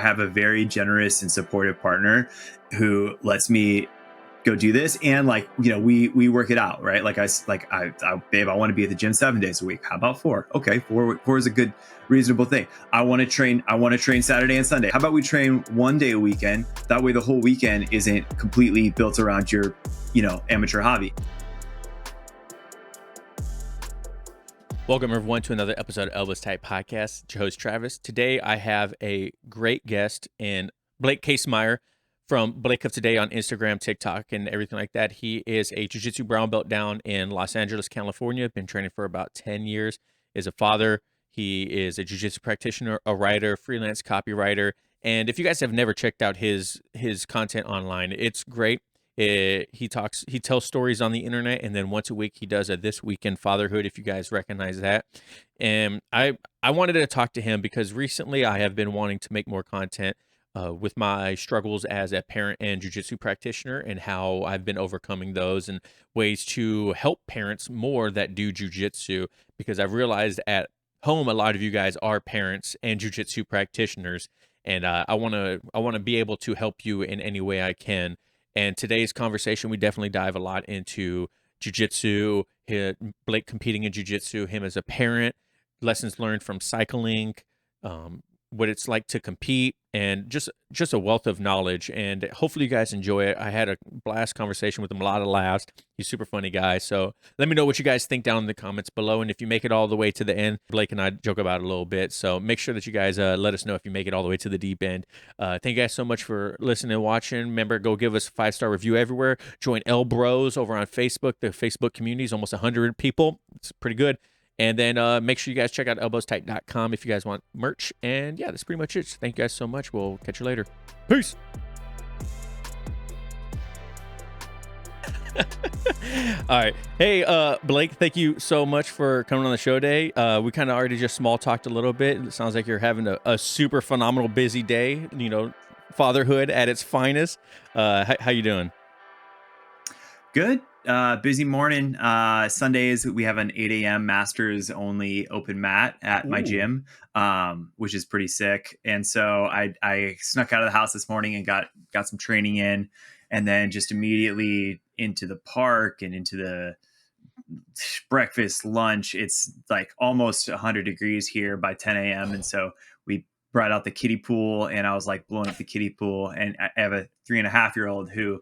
have a very generous and supportive partner who lets me go do this. And like, we work it out, right? Like babe, I want to be at the gym 7 days a week. How about 4? Okay. Four is a good, reasonable thing. I want to train Saturday and Sunday. How about we train 1 day a weekend? That way the whole weekend isn't completely built around your, amateur hobby. Welcome everyone to another episode of Elbows Tight Podcast. It's your host Travis. Today I have a great guest in Blake Kasemeier from Blake of Today on Instagram, TikTok, and everything like that. He is a Jiu-Jitsu brown belt down in Los Angeles, California. Been training for about 10 years. Is a father. He is a Jiu-Jitsu practitioner, a writer, freelance copywriter. And if you guys have never checked out his content online, it's great. He tells stories on the internet, and then once a week he does a This Week in Fatherhood, if you guys recognize that. And I wanted to talk to him because recently I have been wanting to make more content with my struggles as a parent and jiu-jitsu practitioner, and how I've been overcoming those and ways to help parents more that do jiu-jitsu, because I've realized at home a lot of you guys are parents and jiu-jitsu practitioners, and I want to be able to help you in any way I can. And today's conversation, we definitely dive a lot into jiu-jitsu, Blake competing in jiu-jitsu, him as a parent, lessons learned from cycling, what it's like to compete, and just a wealth of knowledge. And hopefully you guys enjoy it. I had a blast conversation with him, a lot of laughs. He's a super funny guy. So let me know what you guys think down in the comments below. And if you make it all the way to the end, Blake and I joke about it a little bit. So make sure that you guys let us know if you make it all the way to the deep end. Thank you guys so much for listening and watching. Remember, go give us a 5-star review everywhere. Join L Bros over on Facebook. The Facebook community is almost 100 people. It's pretty good. And then make sure you guys check out elbowstight.com if you guys want merch. And yeah, that's pretty much it. So thank you guys so much. We'll catch you later. Peace. All right. Hey, Blake, thank you so much for coming on the show today. We kind of already just small talked a little bit. It sounds like you're having a super phenomenal busy day, fatherhood at its finest. How you doing? Good. Busy morning. Sundays, we have an 8 a.m. masters only open mat at my gym, which is pretty sick. And so I snuck out of the house this morning and got some training in, and then just immediately into the park and into the breakfast, lunch. It's like almost 100 degrees here by 10 a.m. And so we brought out the kiddie pool, and I was like blowing up the kiddie pool. And I have a 3.5-year-old who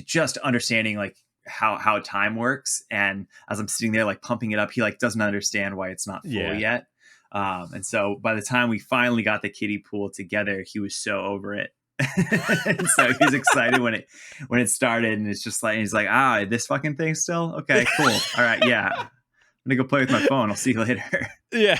just understanding like how time works. And as I'm sitting there like pumping it up, he like doesn't understand why it's not full yet. And so by the time we finally got the kiddie pool together, he was so over it. And so he's excited when it started, and it's just like, he's like, this fucking thing still? Okay, cool. All right. Yeah. I'm gonna go play with my phone. I'll see you later. Yeah,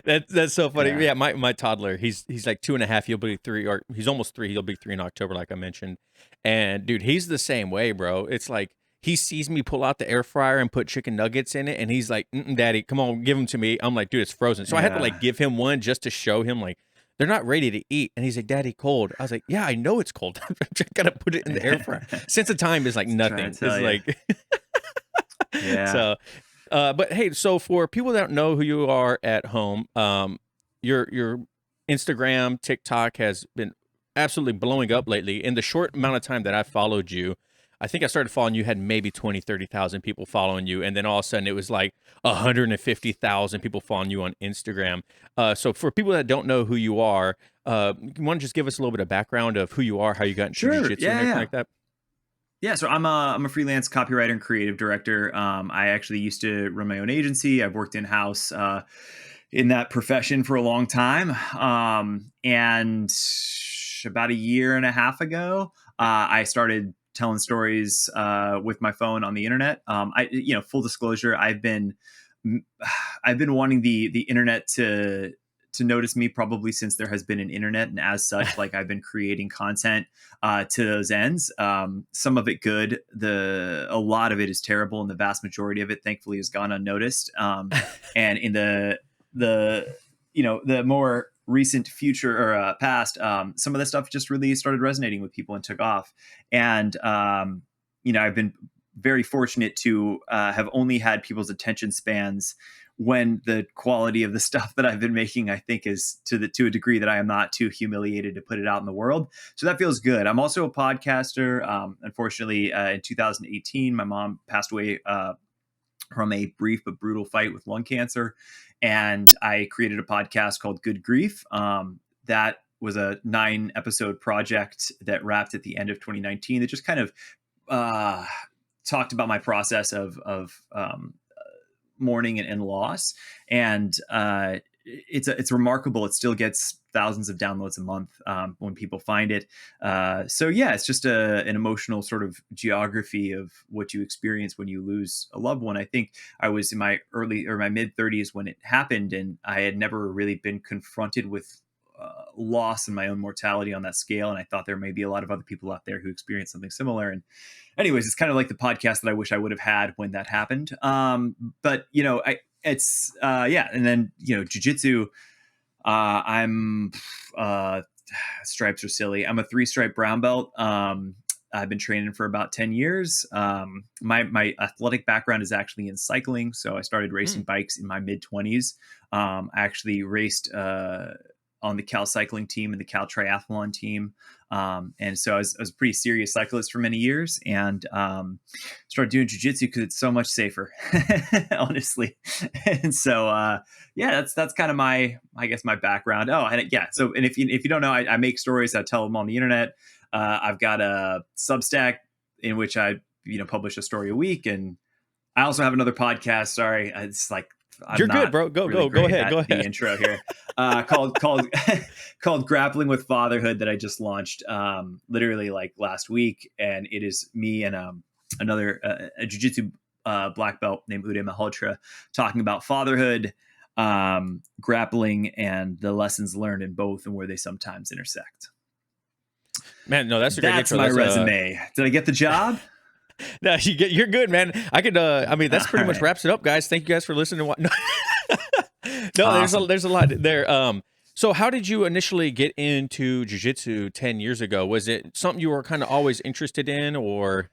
that's so funny. Yeah, my toddler, he's like 2.5. He'll be 3, or he's almost 3. He'll be 3 in October, like I mentioned. And dude, he's the same way, bro. It's like he sees me pull out the air fryer and put chicken nuggets in it, and he's like, Daddy, come on, give them to me. I'm like, dude, it's frozen. So I had to like give him one just to show him like they're not ready to eat. And he's like, Daddy, cold. I was like, yeah, I know it's cold. I'm just gonna put it in the air fryer. Sense of time is like nothing. It's like yeah. So. But hey, so for people that don't know who you are at home, your Instagram, TikTok has been absolutely blowing up lately. In the short amount of time that I followed you, I think I started following you, had maybe 20, 30,000 people following you. And then all of a sudden it was like 150,000 people following you on Instagram. So for people that don't know who you are, you want to just give us a little bit of background of who you are, how you got into jiu-jitsu and everything like that? Yeah, so I'm a freelance copywriter and creative director. I actually used to run my own agency. I've worked in-house in that profession for a long time. And about 1.5 years ago, I started telling stories with my phone on the internet. Full disclosure, I've been wanting the internet to notice me probably since there has been an internet, and as such, like I've been creating content to those ends. Some of it good, a lot of it is terrible, and the vast majority of it, thankfully, has gone unnoticed. And in the more recent future or past, some of the stuff just really started resonating with people and took off. And I've been very fortunate to have only had people's attention spans when the quality of the stuff that I've been making, I think, is to a degree that I am not too humiliated to put it out in the world. So that feels good. I'm also a podcaster. Unfortunately, in 2018, my mom passed away from a brief but brutal fight with lung cancer. And I created a podcast called Good Grief. That was a 9-episode project that wrapped at the end of 2019 that just kind of talked about my process of mourning and loss. And it's remarkable. It still gets thousands of downloads a month when people find it. So yeah, it's just an emotional sort of geography of what you experience when you lose a loved one. I think I was in my mid 30s when it happened, and I had never really been confronted with loss and my own mortality on that scale. And I thought there may be a lot of other people out there who experienced something similar. And anyways, it's kind of like the podcast that I wish I would have had when that happened. But and then, jiu-jitsu, I'm stripes are silly. I'm a 3-stripe brown belt. I've been training for about 10 years. My athletic background is actually in cycling. So I started racing bikes in my mid 20s. I actually raced, on the Cal cycling team and the Cal triathlon team. And so I was a pretty serious cyclist for many years, and started doing jiu-jitsu because it's so much safer, honestly. And so, that's kind of my background. Oh, and So, and if you don't know, I make stories. I tell them on the internet. I've got a Substack in which I, publish a story a week. And I also have another podcast. Sorry. It's like, You're good, bro. Go ahead. The intro here, called Grappling with Fatherhood, that I just launched literally like last week, and it is me and another a jiu-jitsu black belt named Uday Malhotra talking about fatherhood, grappling, and the lessons learned in both and where they sometimes intersect. Man, no, that's a great intro. That's my resume. Did I get the job? No, you're good, man. I could. That's pretty much wraps it up, guys. Thank you guys for listening. No, awesome. There's a lot there. So how did you initially get into jiu-jitsu 10 years ago? Was it something you were kind of always interested in, or?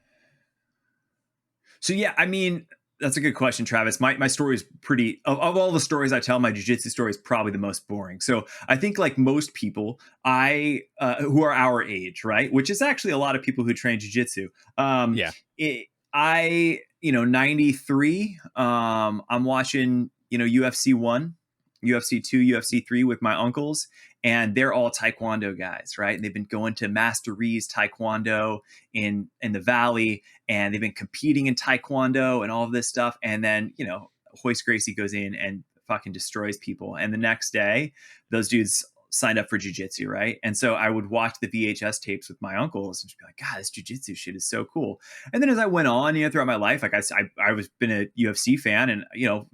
So yeah, I mean, that's a good question, Travis. My story is pretty, of all the stories I tell, my jiu-jitsu story is probably the most boring. So I think, like most people, who are our age, right? Which is actually a lot of people who train jiu-jitsu. Yeah. 93, I'm watching, UFC 1, UFC 2, UFC 3 with my uncles, and they're all Taekwondo guys, right? And they've been going to Master Ree's Taekwondo in the Valley, and they've been competing in Taekwondo and all of this stuff. And then, Hoist Gracie goes in and fucking destroys people. And the next day, those dudes signed up for jiu-jitsu, right? And so I would watch the VHS tapes with my uncles and just be like, God, this jiu-jitsu shit is so cool. And then as I went on, throughout my life, like I was been a UFC fan, and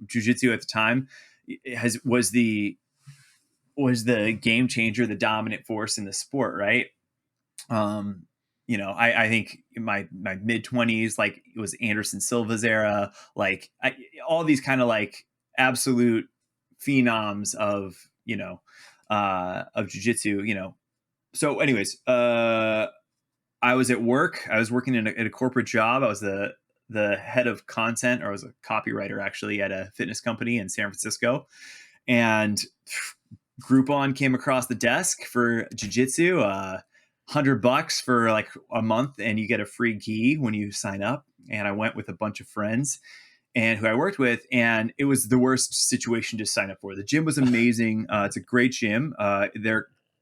jiu-jitsu at the time was the game changer, the dominant force in the sport, right? I think in my mid 20s, like it was Anderson Silva's era, like all these kind of like absolute phenoms of jiu-jitsu, So anyways, I was at work. I was working in a corporate job. I was the head of content, or I was a copywriter actually at a fitness company in San Francisco. And Groupon came across the desk for jiu-jitsu, $100 for like a month, and you get a free gi when you sign up. And I went with a bunch of friends and who I worked with, and it was the worst situation to sign up for. The gym was amazing. It's a great gym.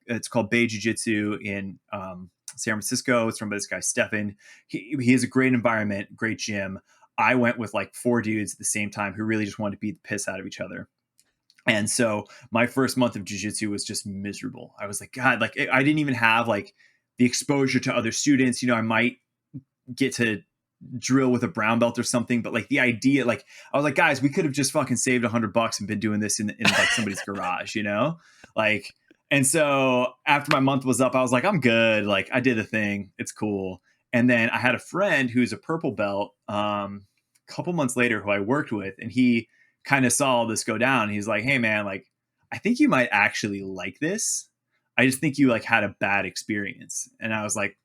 It's called Bay Jiu-Jitsu in San Francisco. It's run by this guy, Stefan. He has a great environment, great gym. I went with like 4 dudes at the same time who really just wanted to beat the piss out of each other. And so my first month of jiu-jitsu was just miserable. I was like, God, like I didn't even have like the exposure to other students. I might get to drill with a brown belt or something, but like the idea, like I was like, guys, we could have just fucking saved $100 and been doing this in like somebody's garage, like. And so after my month was up, I was like, I'm good. Like I did the thing. It's cool. And then I had a friend who's a purple belt a couple months later who I worked with, and he kind of saw all this go down. He's like, hey man, like, I think you might actually like this. I just think you like had a bad experience. And I was like,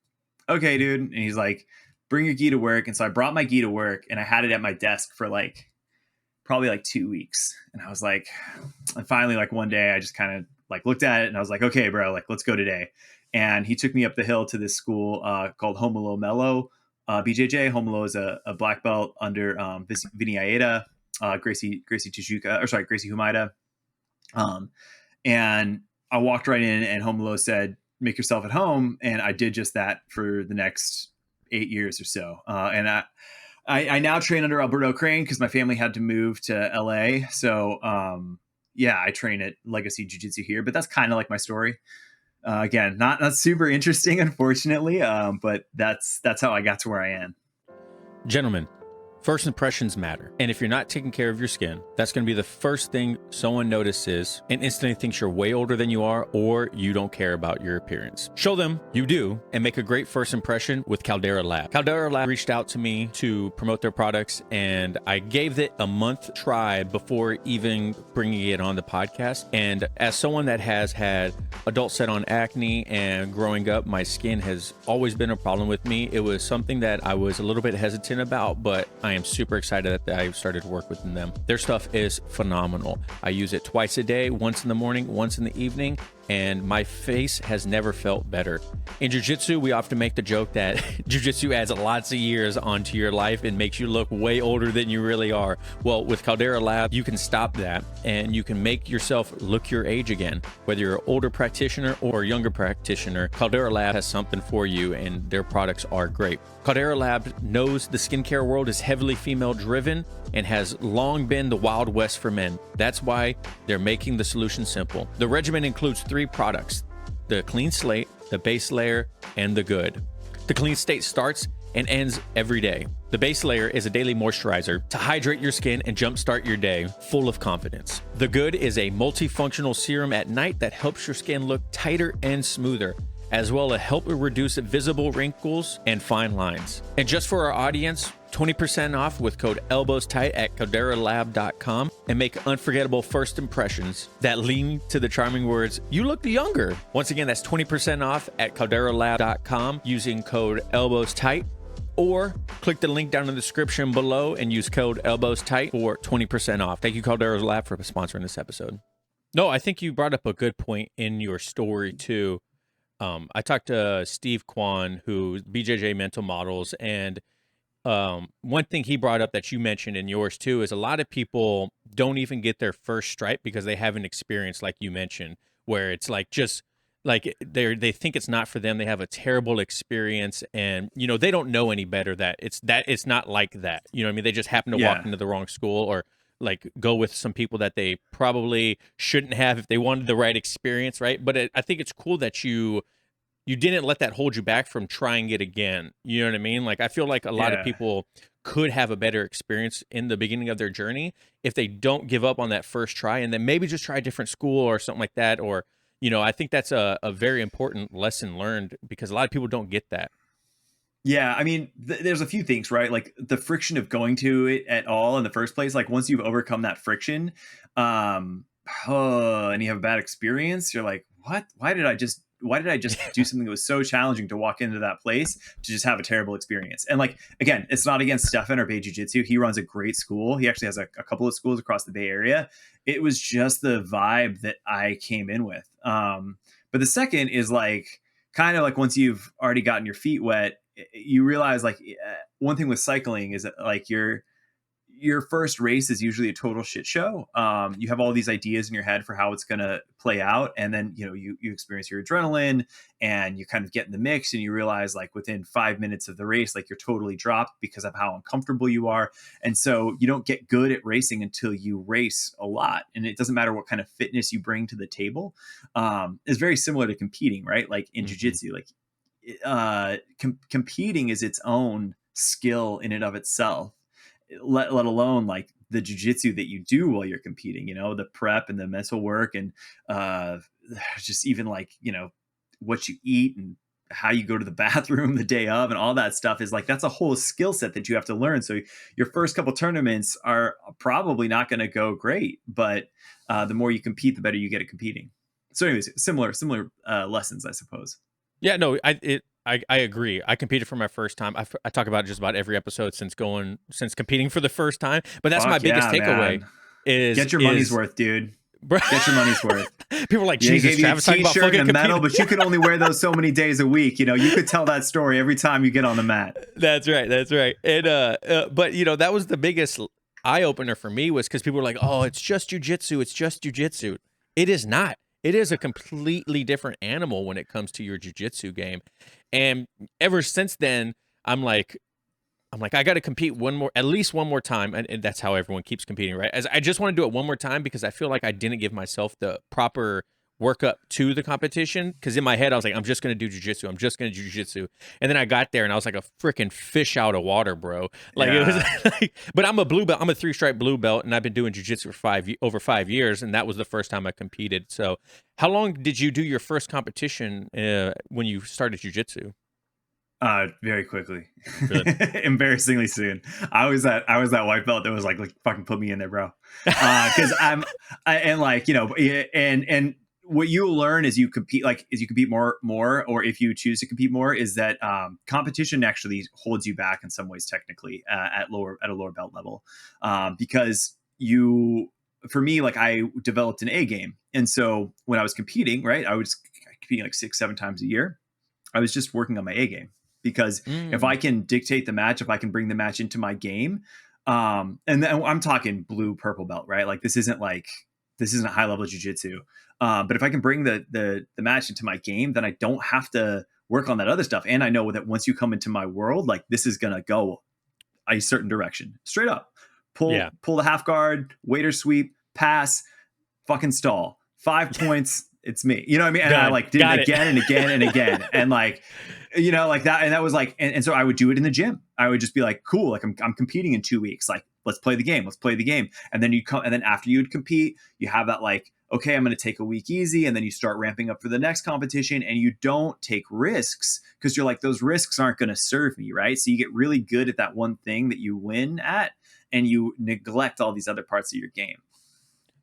okay, dude. And he's like, bring your gi to work. And so I brought my gi to work, and I had it at my desk for like probably like 2 weeks. And I was like, and finally, like one day I just kind of like looked at it and I was like, okay, bro, like let's go today. And he took me up the hill to this school called Motl, BJJ. Homolo is a black belt under Vinny Aida, Gracie Tijuca, or sorry, Gracie Humaida. And I walked right in and Homolo said, make yourself at home. And I did just that for the next 8 years or so. And I now train under Alberto Crane because my family had to move to LA. So yeah, I train at Legacy Jiu-Jitsu here, but that's kind of like my story. Again, not super interesting, unfortunately, but that's how I got to where I am. Gentlemen, first impressions matter. And if you're not taking care of your skin, that's going to be the first thing someone notices and instantly thinks you're way older than you are, or you don't care about your appearance. Show them you do and make a great first impression with Caldera Lab. Caldera Lab reached out to me to promote their products, and I gave it a month try before even bringing it on the podcast. And as someone that has had adult set on acne and growing up, my skin has always been a problem with me. It was something that I was a little bit hesitant about, but I am super excited that I started to work with them. Their stuff is phenomenal. I use it twice a day, once in the morning, once in the evening, and my face has never felt better. In Jiu-Jitsu, we often make the joke that Jiu-Jitsu adds lots of years onto your life and makes you look way older than you really are. Well, with Caldera Lab, you can stop that and you can make yourself look your age again. Whether you're an older practitioner or a younger practitioner, Caldera Lab has something for you, and their products are great. Caldera Lab knows the skincare world is heavily female driven and has long been the Wild West for men. That's why they're making the solution simple. The regimen includes 3 products: the Clean Slate, the Base Layer, and the Good. The Clean Slate starts and ends every day. The Base Layer is a daily moisturizer to hydrate your skin and jumpstart your day full of confidence. The Good is a multifunctional serum at night that helps your skin look tighter and smoother, as well as help reduce visible wrinkles and fine lines. And just for our audience, 20% off with code ELBOWSTIGHT at calderalab.com and make unforgettable first impressions that lean to the charming words, "You look younger." Once again, that's 20% off at calderalab.com using code ELBOWSTIGHT, or click the link down in the description below and use code ELBOWSTIGHT for 20% off. Thank you, Caldera Lab, for sponsoring this episode. No, I think you brought up a good point in your story too. I talked to Steve Kwan, who BJJ Mental Models, and one thing he brought up that you mentioned in yours too is a lot of people don't even get their first stripe because they haven't experienced, like you mentioned, where it's like just like they think it's not for them. They have a terrible experience, and they don't know any better that it's not like that. You know what I mean? They just happen to walk into the wrong school, or like go with some people that they probably shouldn't have if they wanted the right experience, right? But I think it's cool that you didn't let that hold you back from trying it again. You know what I mean? Like, I feel like a lot of people could have a better experience in the beginning of their journey if they don't give up on that first try, and then maybe just try a different school or something like that. Or, I think that's a very important lesson learned, because a lot of people don't get that. Yeah, I mean, there's a few things, right? Like the friction of going to it at all in the first place. Like once you've overcome that friction, and you have a bad experience, you're like, what? Why did I just do something that was so challenging to walk into that place to just have a terrible experience? And like, again, it's not against Stefan or Bay Jiu-Jitsu. He runs a great school. He actually has a couple of schools across the Bay Area. It was just the vibe that I came in with. But the second is like, kind of like once you've already gotten your feet wet, you realize like one thing with cycling is that like your first race is usually a total shit show. You have all these ideas in your head for how it's going to play out. And then, you experience your adrenaline and you kind of get in the mix, and you realize like within 5 minutes of the race, like you're totally dropped because of how uncomfortable you are. And so you don't get good at racing until you race a lot. And it doesn't matter what kind of fitness you bring to the table. It's very similar to competing, right? Like in jiu-jitsu, like competing is its own skill in and of itself. Let alone like the jiu-jitsu that you do while you're competing, the prep and the mental work, and just even like, what you eat and how you go to the bathroom the day of and all that stuff is like, that's a whole skill set that you have to learn. So your first couple tournaments are probably not going to go great, but the more you compete, the better you get at competing. So anyways, similar lessons, I suppose. Yeah, no, I agree. I competed for my first time. I talk about it just about every episode since competing for the first time. But that's my Fuck biggest yeah, takeaway man. is Get your money's worth, dude. bro, Get your money's worth. people are like, Yeah, they Jesus, gave you a Travis talking about t-shirt fucking and a medal, competing. but you can only wear those so many days a week. You know, you could tell that story every time you get on the mat. That's right. That's right. And but that was the biggest eye opener for me, was because people were like, "Oh, it's just jujitsu. It's just jujitsu." It is not. It is a completely different animal when it comes to your jujitsu game. And ever since then, I'm like, I got to compete at least one more time, and that's how everyone keeps competing, right? As I just want to do it one more time because I feel like I didn't give myself the proper workup to the competition. Because in my head, I was like, I'm just going to do jujitsu. I'm just going to do jujitsu. And then I got there, and I was like a freaking fish out of water, bro. Like it was, like, but I'm a blue belt. I'm a 3-stripe blue belt, and I've been doing jujitsu for over 5 years, and that was the first time I competed. So, how long did you do your first competition when you started jujitsu? Very quickly. Really? Embarrassingly soon. I was that white belt that was like fucking put me in there, bro. Because and like, you know, and what you'll learn as you compete, more, or if you choose to compete more, is that competition actually holds you back in some ways, technically, at a lower belt level, because for me, like, I developed an A game, and so when I was competing, right, I was competing like 6-7 times a year. I was just working on my A game. Because if I can dictate the match, if I can bring the match into my game, and then I'm talking blue, purple belt, right? Like this isn't high level jiu-jitsu. But if I can bring the match into my game, then I don't have to work on that other stuff. And I know that once you come into my world, like this is gonna go a certain direction, straight up. Pull the half guard, waiter sweep, pass, fucking stall. 5 points. It's me. You know what I mean? And I like did it again and again and again. And like, you know, like that. And that was like, and so I would do it in the gym. I would just be like, cool, like I'm competing in 2 weeks. Like, let's play the game. Let's play the game. And then and then after you'd compete, you have that like, okay, I'm going to take a week easy. And then you start ramping up for the next competition, and you don't take risks because you're like, those risks aren't going to serve me. Right. So you get really good at that one thing that you win at, and you neglect all these other parts of your game.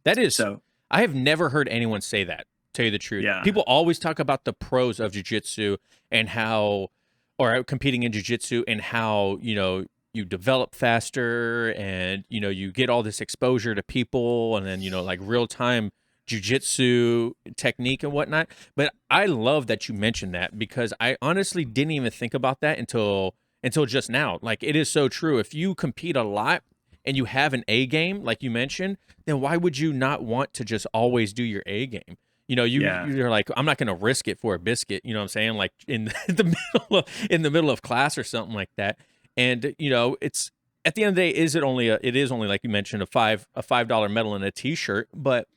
That is so. I have never heard anyone say that. Tell you the truth. Yeah. People always talk about the pros of jiu-jitsu and how, or competing in jiu-jitsu, and how, you know, you develop faster, and, you know, you get all this exposure to people, and then, you know, like real-time jiu-jitsu technique and whatnot. But I love that you mentioned that, because I honestly didn't even think about that until just now. Like, it is so true. If you compete a lot and you have an A game, like you mentioned, then why would you not want to just always do your A game? You know, you're like, I'm not going to risk it for a biscuit. You know what I'm saying? Like in the middle of class or something like that. And, you know, it's at the end of the day, it is only like you mentioned, a $5 medal and a t-shirt. But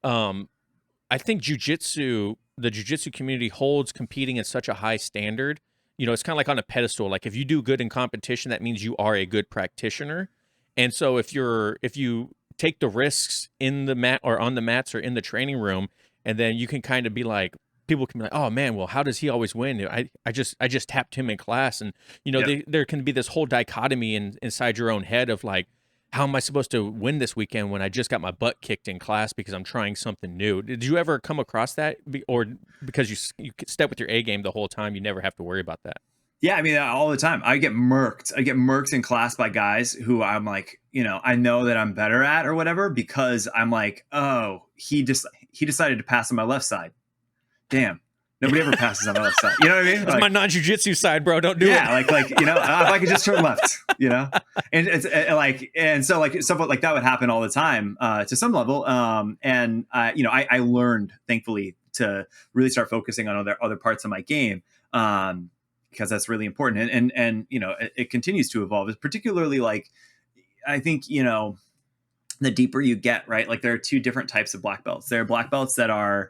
I think the jiu-jitsu community holds competing at such a high standard. You know, it's kind of like on a pedestal. Like if you do good in competition, that means you are a good practitioner. And so if you take the risks in the mat, or on the mats, or in the training room, and then you can kind of be like, people can be like, oh man, well, how does he always win? I just tapped him in class. And, you know, there can be this whole dichotomy inside your own head of like, how am I supposed to win this weekend when I just got my butt kicked in class because I'm trying something new? Did you ever come across that? Or because you step with your A game the whole time, you never have to worry about that? Yeah, I mean, all the time. I get murked in class by guys who I'm like, you know, I know that I'm better at or whatever, because I'm like, oh, he decided to pass on my left side. Damn. Nobody ever passes on my left side. You know what I mean? That's like, my non-jiu-jitsu side, bro. Don't do it. Yeah, like you know, if I could just turn left, you know, and it's like, and so like stuff like that would happen all the time to some level. And you know, I learned, thankfully, to really start focusing on other parts of my game. Because that's really important. And you know, it continues to evolve. It's particularly like, I think, you know, the deeper you get, right? Like there are two different types of black belts. There are black belts that are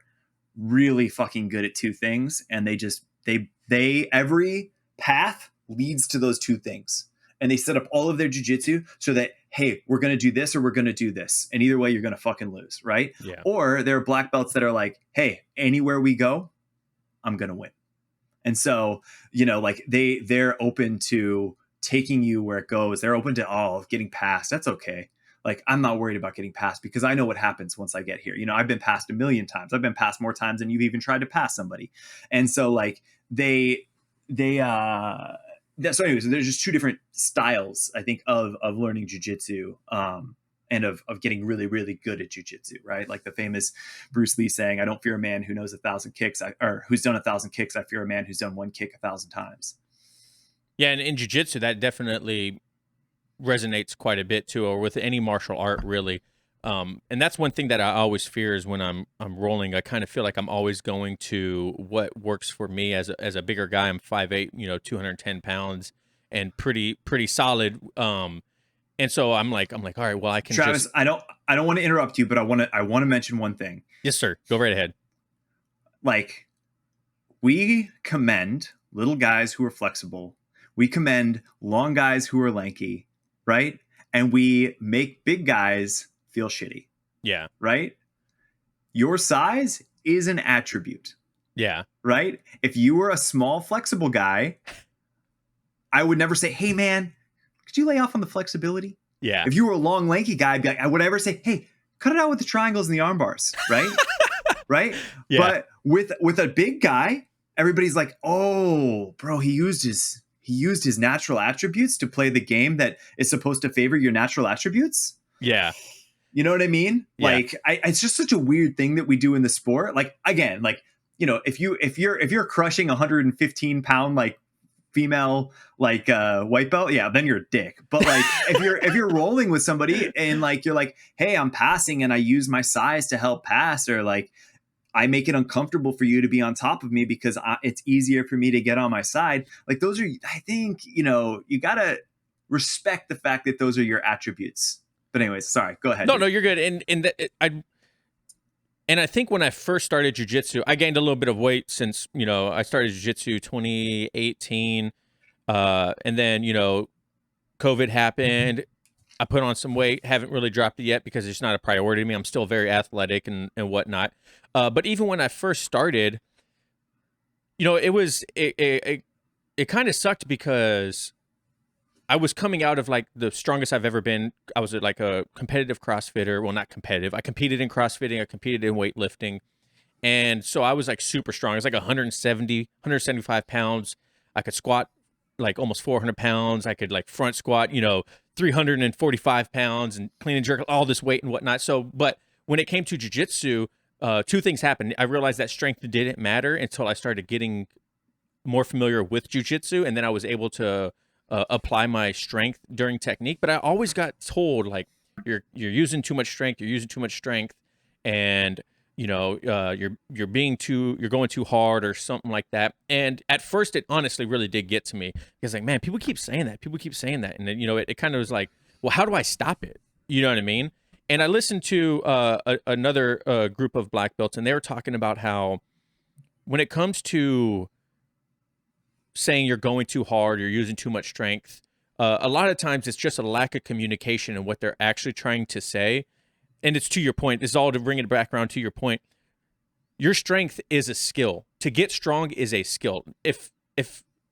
really fucking good at two things. And they every path leads to those two things. And they set up all of their jiu-jitsu so that, hey, we're going to do this or we're going to do this. And either way, you're going to fucking lose, right? Yeah. Or there are black belts that are like, hey, anywhere we go, I'm going to win. And so, you know, like they're open to taking you where it goes. They're open to getting past. That's okay. Like, I'm not worried about getting past because I know what happens once I get here. You know, I've been passed 1,000,000 times. I've been passed more times than you've even tried to pass somebody. And so like so anyways, there's just two different styles, I think, of learning jujitsu, and of getting really, really good at jujitsu, right? Like the famous Bruce Lee saying, "I don't fear a man who knows 1,000 kicks, or who's done 1,000 kicks. I fear a man who's done one kick 1,000 times." Yeah, and in jiu-jitsu, that definitely resonates quite a bit too, or with any martial art, really. And that's one thing that I always fear is when I'm rolling. I kind of feel like I'm always going to what works for me as a bigger guy. I'm 5'8", 210 pounds, and pretty solid. And so I'm like, all right, well, I can Travis, just. I don't want to interrupt you, but I want to mention one thing. Yes, sir. Go right ahead. Like, we commend little guys who are flexible. We commend long guys who are lanky, right? And we make big guys feel shitty. Yeah. Right? Your size is an attribute. Yeah. Right? If you were a small, flexible guy, I would never say, "Hey, man, could you lay off on the flexibility?" Yeah. If you were a long, lanky guy, I'd be like, I would ever say, "Hey, cut it out with the triangles and the arm bars," right? Right? Yeah. But with a big guy, everybody's like, "Oh, bro, he used his natural attributes to play the game that is supposed to favor your natural attributes." Yeah. You know what I mean? Yeah. Like, it's just such a weird thing that we do in the sport. Like, again, like, if you're crushing 115 pound, like, female, like, white belt, yeah, then you're a dick. But like, if you're rolling with somebody and like, you're like, "Hey, I'm passing and I use my size to help pass," or like, "I make it uncomfortable for you to be on top of me because it's easier for me to get on my side." Like, those are, I think, you gotta respect the fact that those are your attributes. But anyways, sorry, go ahead. No, you're good. And I think when I first started jiu-jitsu, I gained a little bit of weight since, I started jiu-jitsu 2018. And then, COVID happened. I put on some weight, haven't really dropped it yet because it's not a priority to me. I'm still very athletic and whatnot. But even when I first started, it kind of sucked because I was coming out of like the strongest I've ever been. I was like a competitive CrossFitter. Well, not competitive. I competed in CrossFitting. I competed in weightlifting. And so I was like super strong. I was like 175 pounds. I could squat like almost 400 pounds. I could like front squat, 345 pounds and clean and jerk all this weight and whatnot. So, but when it came to jiu-jitsu, two things happened. I realized that strength didn't matter until I started getting more familiar with jiu-jitsu. And then I was able to apply my strength during technique. But I always got told like, you're using too much strength. You're using too much strength. And you're going too hard or something like that. And at first it honestly really did get to me because like, man, people keep saying that. And then, it kind of was like, well, how do I stop it? You know what I mean? And I listened to another group of black belts, and they were talking about how when it comes to saying you're going too hard, you're using too much strength, a lot of times it's just a lack of communication in what they're actually trying to say. And it's to your point. It's all to bring it back around to your point. Your strength is a skill. To get strong is a skill. If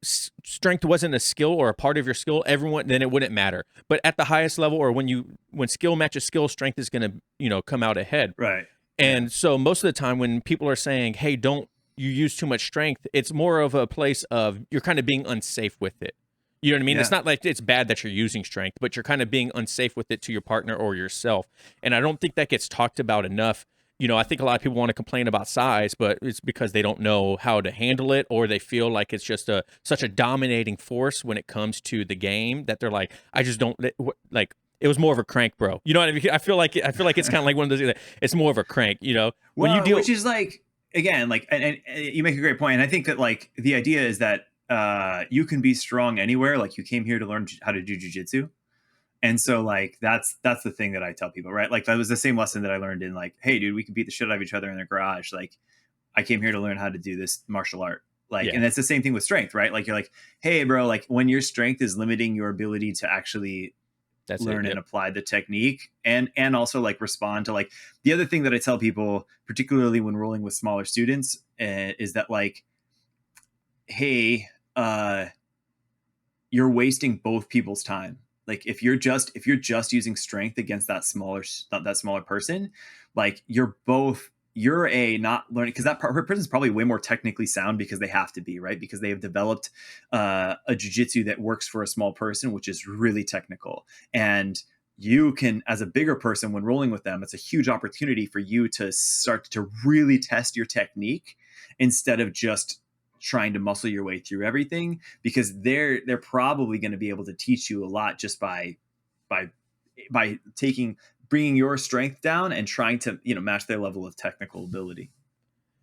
strength wasn't a skill or a part of your skill, then it wouldn't matter. But at the highest level, or when skill matches skill, strength is going to come out ahead. Right. And so most of the time when people are saying, "Hey, don't you use too much strength," it's more of a place of you're kind of being unsafe with it. You know what I mean? Yeah. It's not like it's bad that you're using strength, but you're kind of being unsafe with it to your partner or yourself. And I don't think that gets talked about enough. I think a lot of people want to complain about size, but it's because they don't know how to handle it, or they feel like it's just such a dominating force when it comes to the game that they're like, I just don't like. It was more of a crank, bro. You know what I mean? I feel like it's kind of like one of those. It's more of a crank. When you deal, which is like, again, like, and you make a great point. And I think that like the idea is that you can be strong anywhere. Like, you came here to learn how to do jiu-jitsu. And so like, that's the thing that I tell people, right? Like, that was the same lesson that I learned in like, hey dude, we can beat the shit out of each other in the garage. Like, I came here to learn how to do this martial art. Like, and it's the same thing with strength, right? Like, you're like, hey bro, like when your strength is limiting your ability to actually learn and apply the technique and also like respond to like the other thing that I tell people, particularly when rolling with smaller students, is that like, hey, you're wasting both people's time. Like, if you're just using strength against that smaller person, like you're both you're not learning, because that person is probably way more technically sound because they have to be, right? Because they have developed a jiu-jitsu that works for a small person, which is really technical. And you can, as a bigger person, when rolling with them, it's a huge opportunity for you to start to really test your technique instead of just trying to muscle your way through everything, because they're probably going to be able to teach you a lot just by by bringing your strength down and trying to match their level of technical ability.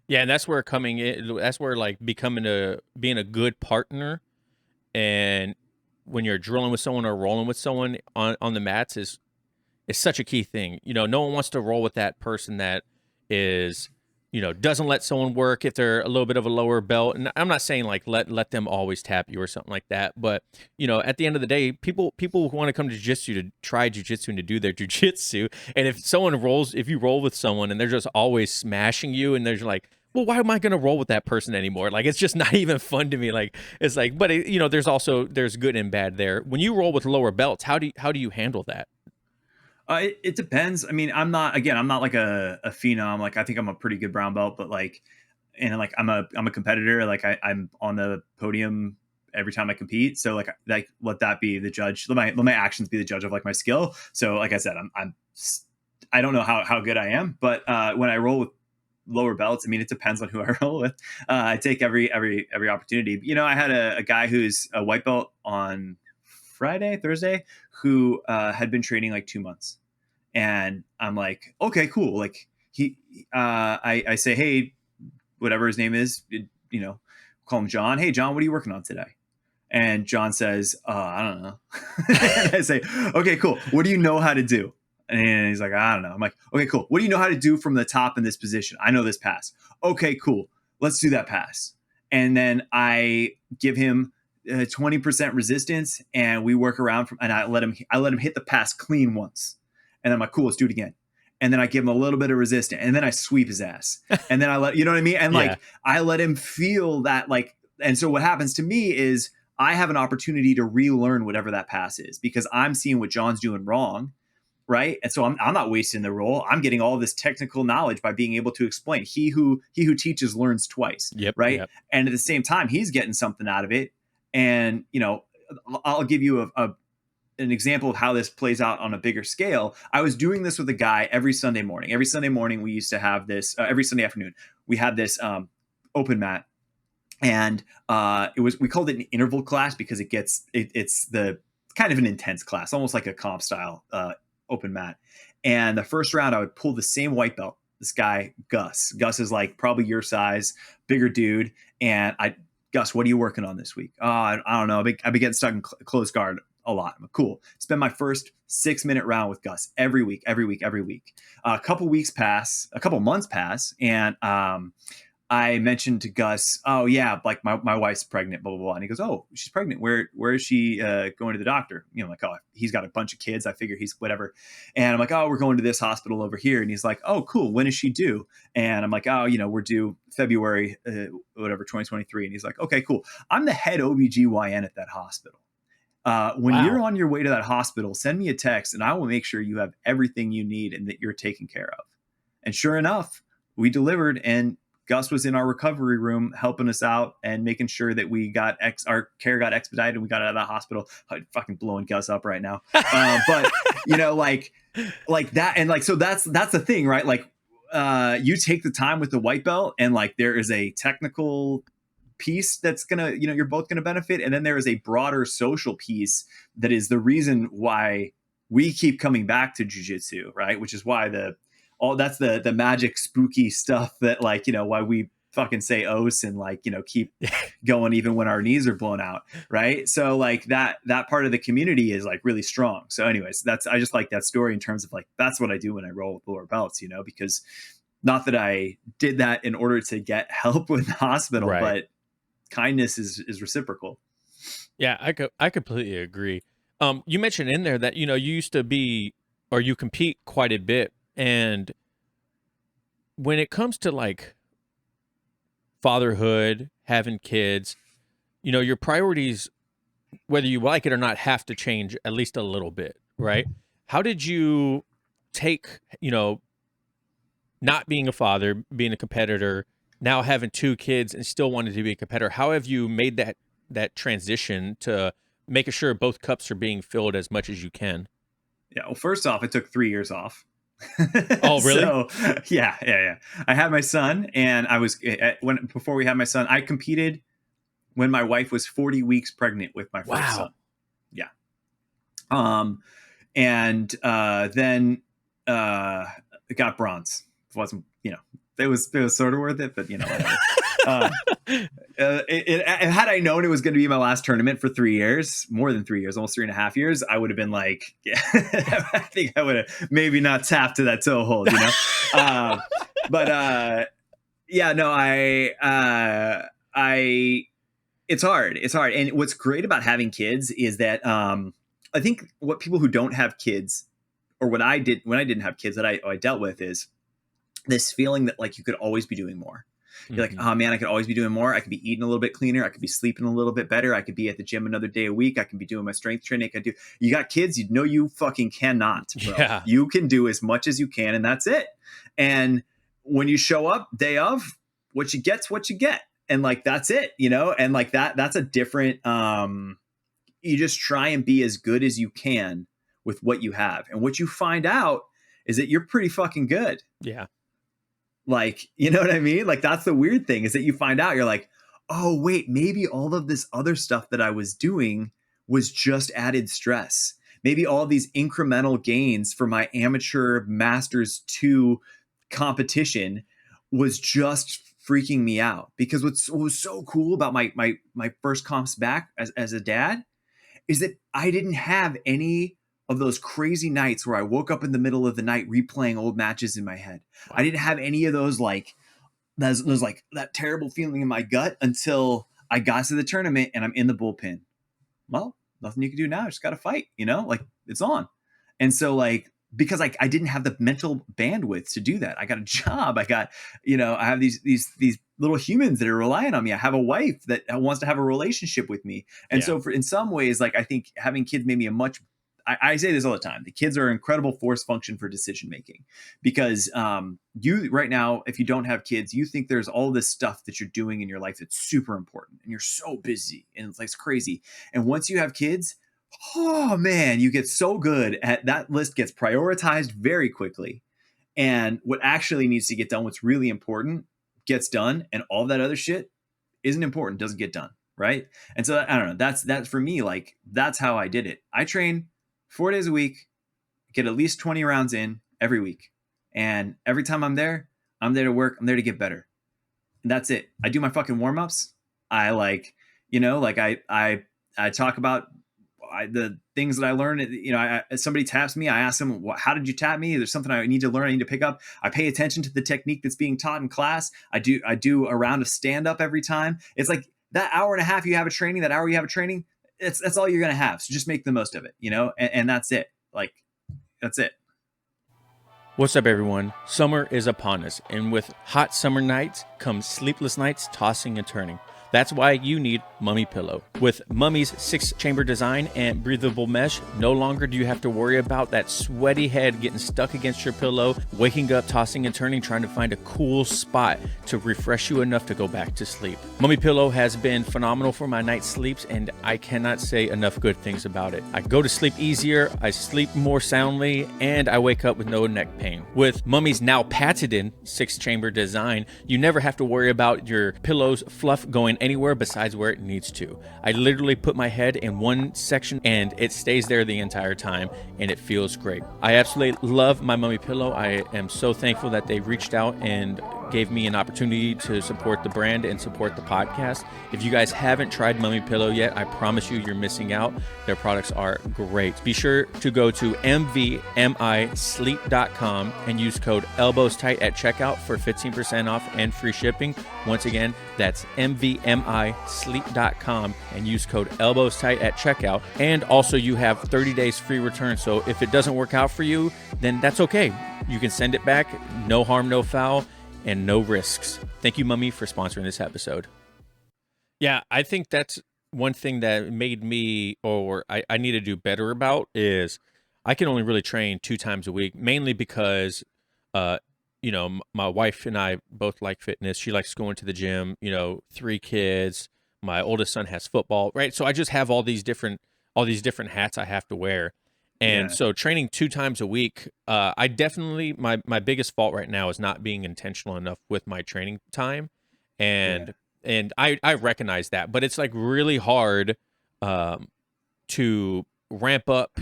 Yeah, and that's where coming in. That's where like being a good partner, and when you're drilling with someone or rolling with someone on the mats is such a key thing. No one wants to roll with that person that is, doesn't let someone work if they're a little bit of a lower belt. And I'm not saying like let them always tap you or something like that, but at the end of the day, people want to come to jiu-jitsu to try jiu-jitsu and to do their jiu-jitsu. And if you roll with someone and they're just always smashing you, and they're like, well, why am I going to roll with that person anymore? Like, it's just not even fun to me. Like, it's like, but there's good and bad there. When you roll with lower belts, how do you handle that? It depends. I mean, I'm not like a phenom. Like, I think I'm a pretty good brown belt, but like, and like, I'm a competitor. Like, I'm on the podium every time I compete. So like let that be the judge. Let my actions be the judge of like my skill. So like I said, I don't know how good I am, but when I roll with lower belts, I mean, it depends on who I roll with. I take every opportunity. I had a guy who's a white belt on Thursday, who had been training like 2 months. And I'm like, okay, cool. Like I say, hey, whatever his name is, call him John. Hey, John, what are you working on today? And John says, I don't know. And I say, okay, cool. What do you know how to do? And he's like, I don't know. I'm like, okay, cool. What do you know how to do from the top in this position? I know this pass. Okay, cool. Let's do that pass. And then I give him 20% resistance, and we work around and I let him hit the pass clean once. And I'm like, cool, let's do it again. And then I give him a little bit of resistance, and then I sweep his ass. And then you know what I mean? And like, I let him feel that, like, and so what happens to me is I have an opportunity to relearn whatever that pass is, because I'm seeing what John's doing wrong. Right. And so I'm not wasting the roll. I'm getting all this technical knowledge by being able to explain. He who teaches learns twice. Yep. Right. Yep. And at the same time, he's getting something out of it. And, I'll give you an example of how this plays out on a bigger scale. I was doing this with a guy every Sunday morning. Every Sunday morning, we used to have this, every Sunday afternoon, we had this open mat. And we called it an interval class because it's the kind of an intense class, almost like a comp style open mat. And the first round, I would pull the same white belt. This guy, Gus. Gus is like probably your size, bigger dude. And Gus, what are you working on this week? I don't know. I've been getting stuck in close guard a lot. I'm like, cool. Spend my first 6-minute round with Gus every week. A couple months pass, and I mentioned to Gus, oh yeah, like my wife's pregnant, blah, blah, blah. And he goes, oh, she's pregnant. Where is she going to the doctor? Like, oh, he's got a bunch of kids. I figure he's whatever. And I'm like, oh, we're going to this hospital over here. And he's like, oh, cool. When is she due? And I'm like, oh, we're due February, 2023. And he's like, okay, cool. I'm the head OBGYN at that hospital. When you're on your way to that hospital, send me a text and I will make sure you have everything you need and that you're taken care of. And sure enough, we delivered, and Gus was in our recovery room helping us out and making sure that we got our care got expedited and we got out of the hospital. I'm fucking blowing Gus up right now. But like that. And like, so that's the thing, right? Like, you take the time with the white belt, and like, there is a technical piece that's gonna, you're both gonna benefit. And then there is a broader social piece that is the reason why we keep coming back to jiu-jitsu, right? Which is why that's the magic spooky stuff that, like, why we fucking say os and like, keep going even when our knees are blown out, right? So like that part of the community is like really strong. So anyways, I just like that story in terms of like, that's what I do when I roll with lower belts, because not that I did that in order to get help with the hospital, right, but kindness is reciprocal. Yeah, I completely agree. You mentioned in there that, you used to be, or you compete quite a bit. And when it comes to like fatherhood, having kids, your priorities, whether you like it or not, have to change at least a little bit, right? How did you take, not being a father, being a competitor, now having 2 kids and still wanting to be a competitor, how have you made that transition to making sure both cups are being filled as much as you can? Yeah. Well, first off, I took 3 years off. Oh, really? So yeah. I had my son, and I was before we had my son, I competed when my wife was 40 weeks pregnant with my first Wow. son. Yeah. And then it got bronze. It wasn't, it was sort of worth it, but whatever. uh, had I known it was going to be my last tournament for 3 years, more than 3 years, almost 3.5 years, I would have been like, yeah, I think I would have maybe not tapped to that toe hold, but yeah, no, it's hard. It's hard. And what's great about having kids is that, I think what people who don't have kids, or what I did when I didn't have kids that I dealt with, is this feeling that like you could always be doing more. You're like, oh man, I could always be doing more. I could be eating a little bit cleaner. I could be sleeping a little bit better. I could be at the gym another day a week. I can be doing my strength training. You got kids, you fucking cannot, bro. Yeah. You can do as much as you can, and that's it. And when you show up day of, what you get's what you get. And like, that's it, and like that's a different, you just try and be as good as you can with what you have. And what you find out is that you're pretty fucking good. Yeah. Like, you know what I mean? Like, that's the weird thing, is that you find out, you're like, oh, wait, maybe all of this other stuff that I was doing was just added stress. Maybe all these incremental gains for my amateur Masters 2 competition was just freaking me out. Because what was so cool about my first comps back as a dad is that I didn't have any of those crazy nights where I woke up in the middle of the night replaying old matches in my head. Wow. I didn't have any of those, like, those like that terrible feeling in my gut until I got to the tournament and I'm in the bullpen. Well, nothing you can do now. Just got to fight, like, it's on. And so, like, because I didn't have the mental bandwidth to do that. I got a job. I got, I have these little humans that are relying on me. I have a wife that wants to have a relationship with me. And so in some ways, like, I think having kids made me I say this all the time. The kids are an incredible force function for decision making, because you right now, if you don't have kids, you think there's all this stuff that you're doing in your life that's super important, and you're so busy, and it's like crazy. And once you have kids, oh man, you get so good at that. List gets prioritized very quickly, and what actually needs to get done, what's really important, gets done, and all that other shit isn't important, doesn't get done, right? And so I don't know. That's for me. Like, that's how I did it. I train 4 days a week, get at least 20 rounds in every week. And every time I'm there to work. I'm there to get better. And that's it. I do my fucking warm-ups. I I talk about the things that I learned. Somebody taps me. I ask them, how did you tap me? There's something I need to learn. I need to pick up. I pay attention to the technique that's being taught in class. I do a round of stand-up every time. It's like that hour and a half you have a training, that hour you have a training, that's all you're going to have. So just make the most of it, and that's it. Like, that's it. What's up, everyone? Summer is upon us, and with hot summer nights come sleepless nights tossing and turning. That's why you need Mummy Pillow. With Mummy's 6-chamber design and breathable mesh, no longer do you have to worry about that sweaty head getting stuck against your pillow, waking up, tossing and turning, trying to find a cool spot to refresh you enough to go back to sleep. Mummy Pillow has been phenomenal for my night sleeps, and I cannot say enough good things about it. I go to sleep easier, I sleep more soundly, and I wake up with no neck pain. With Mummy's now patented 6-chamber design, you never have to worry about your pillow's fluff going anywhere besides where it needs to. I literally put my head in one section and it stays there the entire time, and it feels great. I absolutely love my Mummy Pillow. I am so thankful that they reached out and gave me an opportunity to support the brand and support the podcast. If you guys haven't tried Mummy Pillow yet, I promise you, you're missing out. Their products are great. Be sure to go to MVMISleep.com and use code ElbowsTight at checkout for 15% off and free shipping. Once again, that's MVMISleep.com and use code ElbowsTight at checkout. And also, you have 30 days free return. So if it doesn't work out for you, then that's okay. You can send it back. No harm, no foul, and no risks. Thank you, Mummy, for sponsoring this episode. Yeah, I think that's one thing that made me, or I need to do better about, is I can only really train 2 times a week, mainly because my wife and I both like fitness. She likes going to the gym, 3 kids. My oldest son has football, right? So I just have all these different hats I have to wear. And Yeah. so training 2 times a week, I definitely my biggest fault right now is not being intentional enough with my training time. Yeah. And I recognize that, but it's like really hard um to ramp up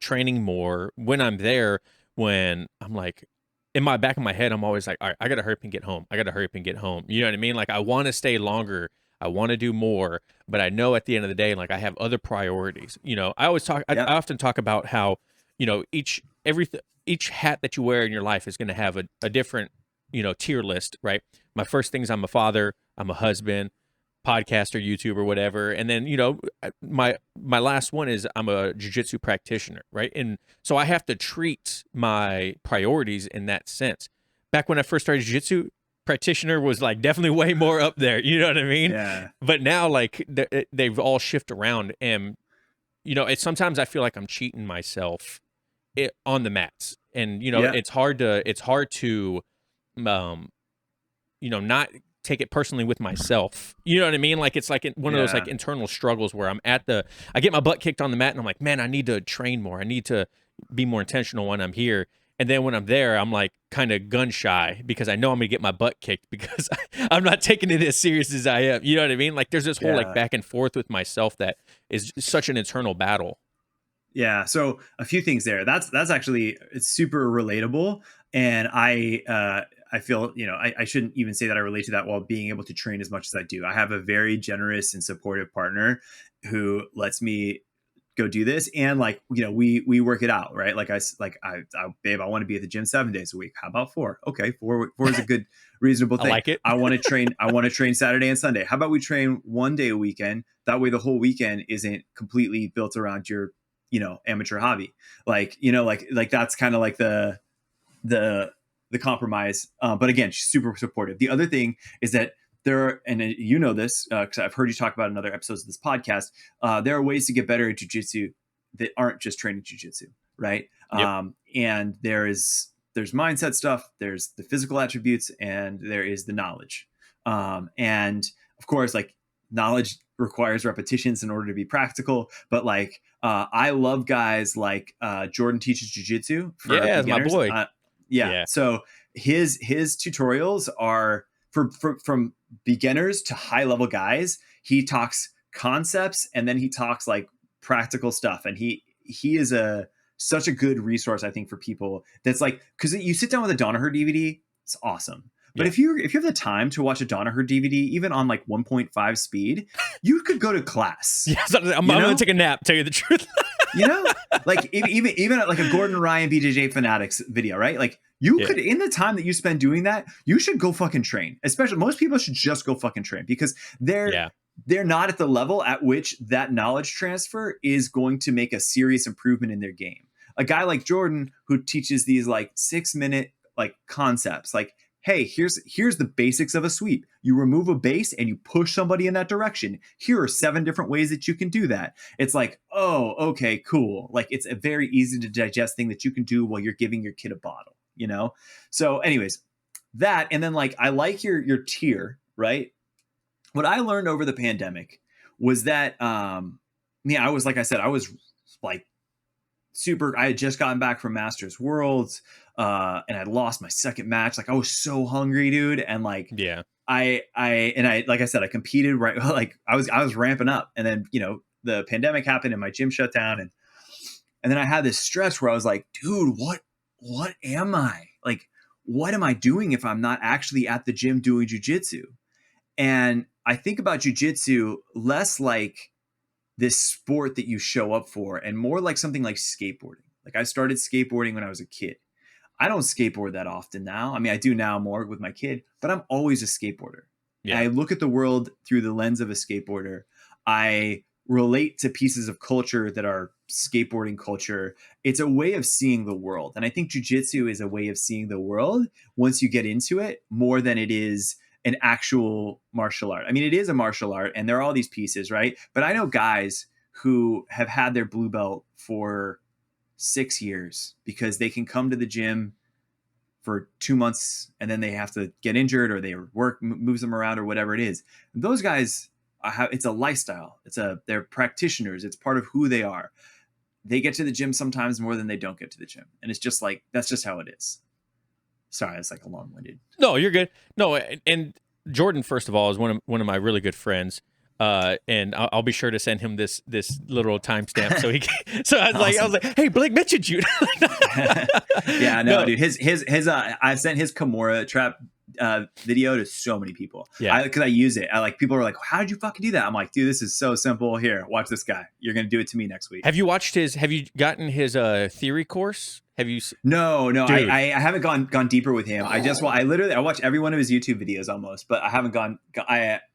training more when I'm there, when I'm like, in my back of my head, I'm always like, all right, I gotta hurry up and get home. I gotta hurry up and get home. You know what I mean? Like I want to stay longer. I want to do more, but I know at the end of the day, like I have other priorities. I Yep. often talk about how, each hat that you wear in your life is going to have a different, tier list, right? My first thing is I'm a father, I'm a husband, podcaster, YouTuber, whatever. And then, my last one is I'm a jiu-jitsu practitioner, right? And so I have to treat my priorities in that sense. Back when I first started jiu-jitsu, practitioner was like definitely way more up there, you know what I mean? Yeah. But now like they've all shifted around, and it's sometimes I feel like I'm cheating myself on the mats. And Yeah. it's hard to um not take it personally with myself. You know what I mean? Like it's like one of those like Yeah. internal struggles where I get my butt kicked on the mat and I'm like, man, I need to train more. I need to be more intentional when I'm here. And then when I'm there, I'm like kind of gun shy because I know I'm gonna get my butt kicked because I'm not taking it as serious as I am. You know what I mean? Like there's this whole like Yeah. back and forth with myself that is such an internal battle. Yeah. So a few things there. That's actually it's super relatable, and I feel I shouldn't even say that I relate to that while being able to train as much as I do. I have a very generous and supportive partner who lets me go do this, and like we work it out, right? I babe, I want to be at the gym 7 days a week. How about four? Okay, four is a good reasonable I thing. like it. I want to train Saturday and Sunday. How about we train one day a weekend? That way the whole weekend isn't completely built around your amateur hobby. Like that's kind of like the the compromise. But again, she's super supportive. The other thing is that and you know this because I've heard you talk about in other episodes of this podcast. There are ways to get better at jujitsu that aren't just training jujitsu, right? Yep. And there's mindset stuff, there's the physical attributes, and there is the knowledge. And of course, like knowledge requires repetitions in order to be practical. But like, I love guys like Jordan teaches jujitsu for Yeah, it's my beginners. boy. Yeah. Yeah. So his tutorials are from beginners to high level guys. He talks concepts and then he talks like practical stuff. And he is such a good resource, I think, for people. That's like, because you sit down with a Danaher DVD, it's awesome. But Yeah. if you have the time to watch a Danaher DVD, even on like 1.5 speed, you could go to class. Yeah. So I'm gonna take a nap, tell you the truth. You know, like even at like a Gordon Ryan BJJ Fanatics video, right? Like you Yeah. could, in the time that you spend doing that, you should go fucking train. Especially most people should just go fucking train because Yeah. they're not at the level at which that knowledge transfer is going to make a serious improvement in their game. A guy like Jordan who teaches these like 6-minute like concepts, like, hey, here's the basics of a sweep. You remove a base and you push somebody in that direction. Here are 7 different ways that you can do that. It's like, oh, okay, cool. Like it's a very easy to digest thing that you can do while you're giving your kid a bottle, you know? So anyways, that, and then like I like your tier, right? What I learned over the pandemic was that I was, like I said, I was like super. I had just gotten back from Masters Worlds, and I lost my second match. Like I was so hungry, dude, and like Yeah. I like I said, I competed right. Like I was ramping up, and then the pandemic happened and my gym shut down, and then I had this stretch where I was like, dude, what am I like? What am I doing if I'm not actually at the gym doing jujitsu? And I think about jujitsu less like this sport that you show up for and more like something like skateboarding. Like I started skateboarding when I was a kid. I don't skateboard that often now. I mean, I do now more with my kid, but I'm always a skateboarder. And Yeah. I look at the world through the lens of a skateboarder. I relate to pieces of culture that are skateboarding culture. It's a way of seeing the world. And I think jujitsu is a way of seeing the world once you get into it more than it is an actual martial art. I mean, it is a martial art and there are all these pieces, right? But I know guys who have had their blue belt for 6 years because they can come to the gym for 2 months and then they have to get injured or they work moves them around or whatever it is. And those guys it's a lifestyle. They're practitioners. It's part of who they are. They get to the gym sometimes more than they don't get to the gym. And it's just like, that's just how it is. Sorry, it's like a long-winded. No, you're good. No, and Jordan, first of all, is one of my really good friends. And I'll be sure to send him this little timestamp so he can, so Awesome. I was like, hey, Blake mentioned you. Yeah, no, dude. His I sent his Kimura trap video to so many people. Yeah, because I use it. People are like, how did you fucking do that? I'm like, dude, this is so simple. Here, watch this guy. You're gonna do it to me next week. Have you gotten his theory course? Have you? No, I haven't gone deeper with him. I watch every one of his YouTube videos almost, but I haven't gone.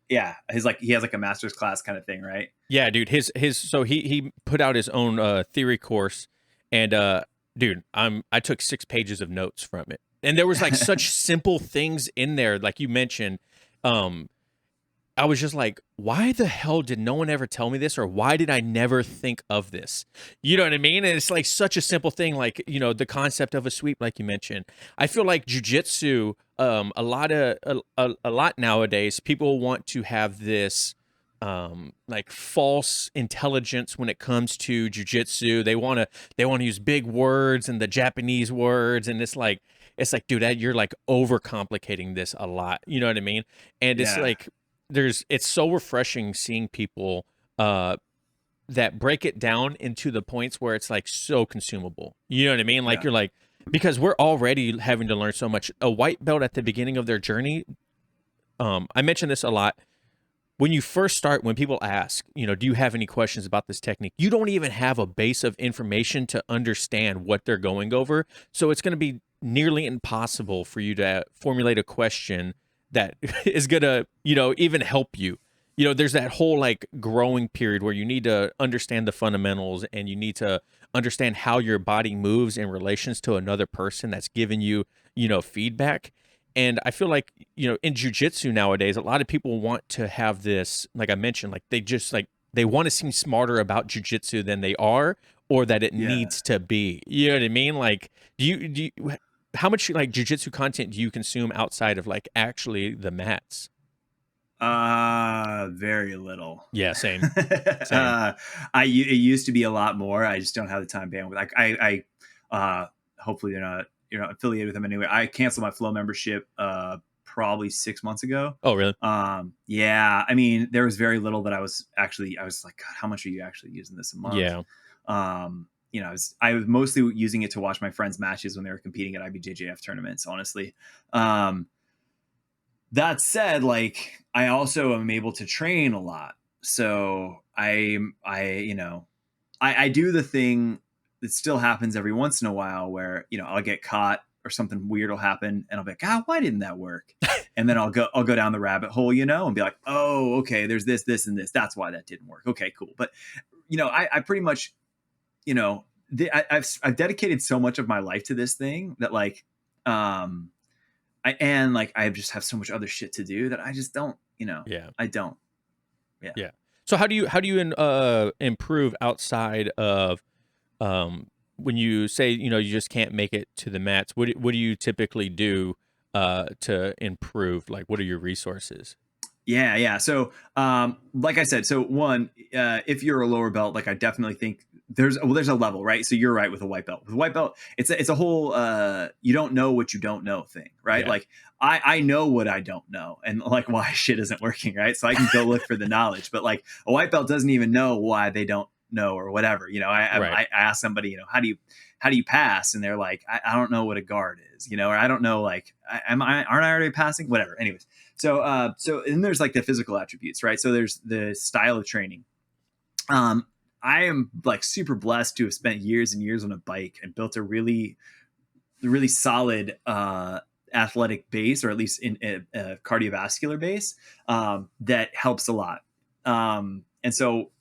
He has like a master's class kind of thing, right? Yeah, dude. So he put out his own theory course, and dude, I took 6 pages of notes from it, and there was like such simple things in there, like you mentioned. I was just like, why the hell did no one ever tell me this? Or why did I never think of this? You know what I mean? And it's like such a simple thing, like, the concept of a sweep, like you mentioned. I feel like jiu-jitsu, a lot nowadays, people want to have this like false intelligence when it comes to jiu-jitsu. They want to use big words and the Japanese words, and it's like, dude, you're like overcomplicating this a lot. You know what I mean? And it's like, it's so refreshing seeing people that break it down into the points where it's like so consumable. You know what I mean? Like you're like, because we're already having to learn so much. A white belt at the beginning of their journey, I mention this a lot. When you first start, when people ask, do you have any questions about this technique? You don't even have a base of information to understand what they're going over. So it's going to be nearly impossible for you to formulate a question that is going to, even help you. There's that whole like growing period where you need to understand the fundamentals and you need to understand how your body moves in relations to another person that's giving you, feedback. And I feel like, in jiu-jitsu nowadays, a lot of people want to have this, like I mentioned, like they want to seem smarter about jiu-jitsu than they are, or that it needs to be. You know what I mean? Like, how much like jiu-jitsu content do you consume outside of like actually the mats? Very little. Yeah, same. It used to be a lot more. I just don't have the time bandwidth. Like hopefully you're not affiliated with them anyway. I canceled my Flow membership probably 6 months ago. Oh, really? Yeah. I mean, there was very little that I was like, God, how much are you actually using this a month? Yeah. I was mostly using it to watch my friends' matches when they were competing at IBJJF tournaments, honestly. That said, like, I also am able to train a lot. So I do the thing that still happens every once in a while where, I'll get caught or something weird will happen and I'll be like, God, why didn't that work? And then I'll go down the rabbit hole, and be like, oh, okay, there's this, and this. That's why that didn't work. Okay, cool. But, I pretty much, I've dedicated so much of my life to this thing that like, I just have so much other shit to do that I just don't, I don't. Yeah. So how do you improve outside of, when you say, you just can't make it to the mats? What do you typically do, to improve? Like, what are your resources? Yeah. So, like I said, one, if you're a lower belt, like I definitely think there's a level, right? So you're right with a white belt. With a white belt, it's a whole, you don't know what you don't know thing, right? Yeah. Like I know what I don't know and like why shit isn't working, right? So I can go look for the knowledge, but like a white belt doesn't even know why they don't know or whatever. I ask somebody, how do you pass? And they're like, I don't know what a guard is, or I don't know, like, aren't I already passing? Whatever. Anyways. So and there's like the physical attributes, right? So there's the style of training. I am like super blessed to have spent years and years on a bike and built a really, really solid, athletic base, or at least in a cardiovascular base, that helps a lot. And so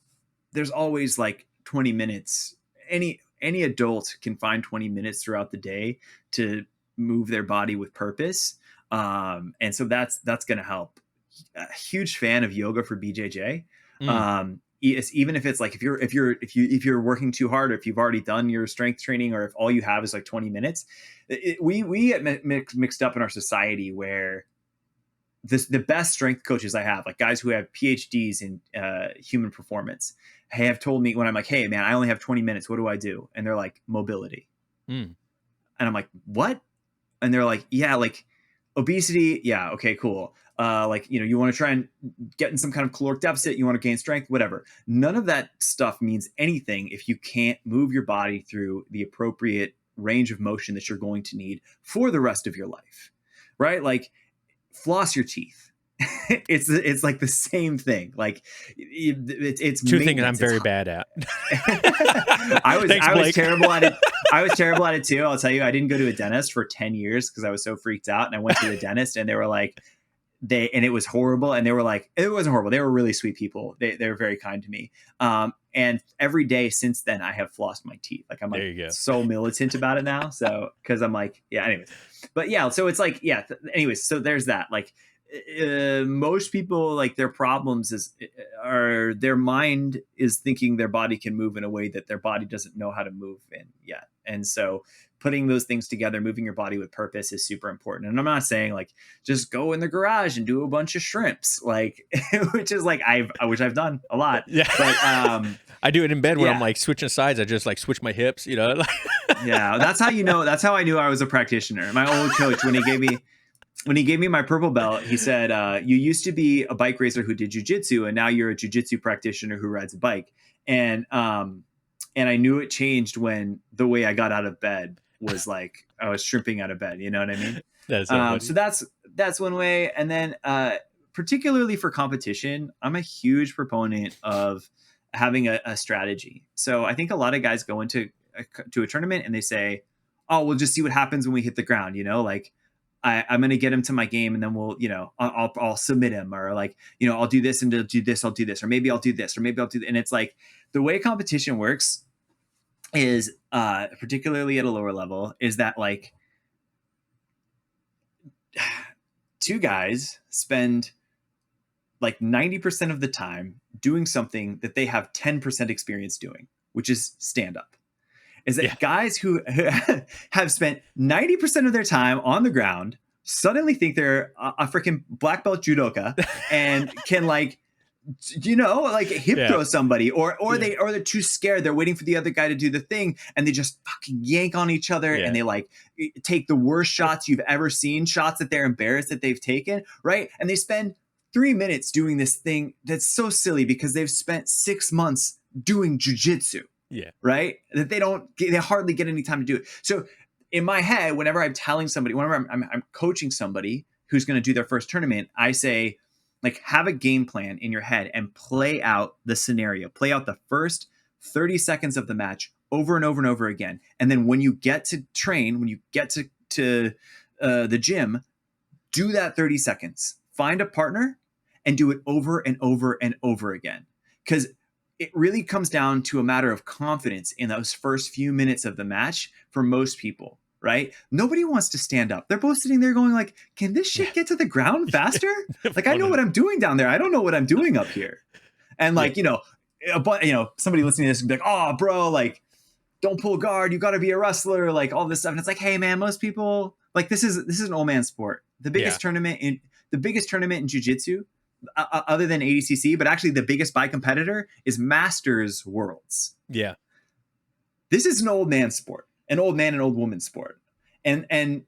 there's always like 20 minutes. Any adult can find 20 minutes throughout the day to move their body with purpose. And so that's going to help. A huge fan of yoga for BJJ. even if it's like if you're working too hard, or if you've already done your strength training, or if all you have is like 20 minutes, we get mixed up in our society where the best strength coaches I have, like guys who have PhDs in human performance, have told me when I'm like, hey man, I only have 20 minutes. What do I do? And they're like, mobility. And I'm like, what? And they're like, yeah, like obesity. Yeah. Okay, cool. Like, you want to try and get in some kind of caloric deficit. You want to gain strength, whatever. None of that stuff means anything if you can't move your body through the appropriate range of motion that you're going to need for the rest of your life. Right? Like, floss your teeth. It's like the same thing. Like it's two things I'm very bad at. I was terrible at it. I was terrible at it too. I'll tell you, I didn't go to a dentist for 10 years because I was so freaked out. And I went to a dentist and they were like, and it was horrible. And they were like, it wasn't horrible. They were really sweet people. They were very kind to me. And every day since then, I have flossed my teeth. Like I'm like so militant about it now. So, cause I'm like, yeah, anyways, but yeah, so it's like, yeah, anyways, so there's that. Like, most people, like their problems are their mind is thinking their body can move in a way that their body doesn't know how to move in yet. And so putting those things together, moving your body with purpose is super important. And I'm not saying like, just go in the garage and do a bunch of shrimps, like, which is like, which I've done a lot. Yeah. But, I do it in bed when I'm like switching sides. I just like switch my hips, Yeah. That's how that's how I knew I was a practitioner. My old coach, when he gave me my purple belt, he said, you used to be a bike racer who did jiu-jitsu, and now you're a jiu-jitsu practitioner who rides a bike. And I knew it changed when the way I got out of bed was like, I was shrimping out of bed. You know what I mean? That's so that's one way. And then particularly for competition, I'm a huge proponent of having a strategy. So I think a lot of guys go into to a tournament and they say, oh, we'll just see what happens when we hit the ground. Like, I'm going to get him to my game and then we'll, I'll submit him, or like, I'll do this and I'll do this, or maybe I'll do this, or maybe I'll do that. And it's like the way competition works is, particularly at a lower level, is that like two guys spend like 90% of the time doing something that they have 10% experience doing, which is stand up. Is that guys who have spent 90% of their time on the ground suddenly think they're a freaking black belt judoka and can like, hip throw somebody, or they're too scared. They're waiting for the other guy to do the thing, and they just fucking yank on each other, and they like take the worst shots you've ever seen, shots that they're embarrassed that they've taken, right? And they spend 3 minutes doing this thing that's so silly because they've spent 6 months doing jiu-jitsu. Yeah. Right. That they hardly get any time to do it. So in my head, whenever I'm telling somebody, whenever I'm coaching somebody who's going to do their first tournament, I say, like, have a game plan in your head and play out the scenario, play out the first 30 seconds of the match over and over and over again. And then when you get to train, when you get to the gym, do that 30 seconds, find a partner and do it over and over and over again. Because it really comes down to a matter of confidence in those first few minutes of the match for most people, right? Nobody wants to stand up. They're both sitting there going like, can this shit get to the ground faster? Like, I know what I'm doing down there. I don't know what I'm doing up here. And like, somebody listening to this would be like, oh, bro, like, don't pull guard. You got to be a wrestler, like all this stuff. And it's like, hey, man, most people, like, this is an old man sport. The biggest tournament in jiu-jitsu, other than ADCC, but actually the biggest by competitor is Masters Worlds. Yeah. This is an old man sport, an old man and old woman sport. And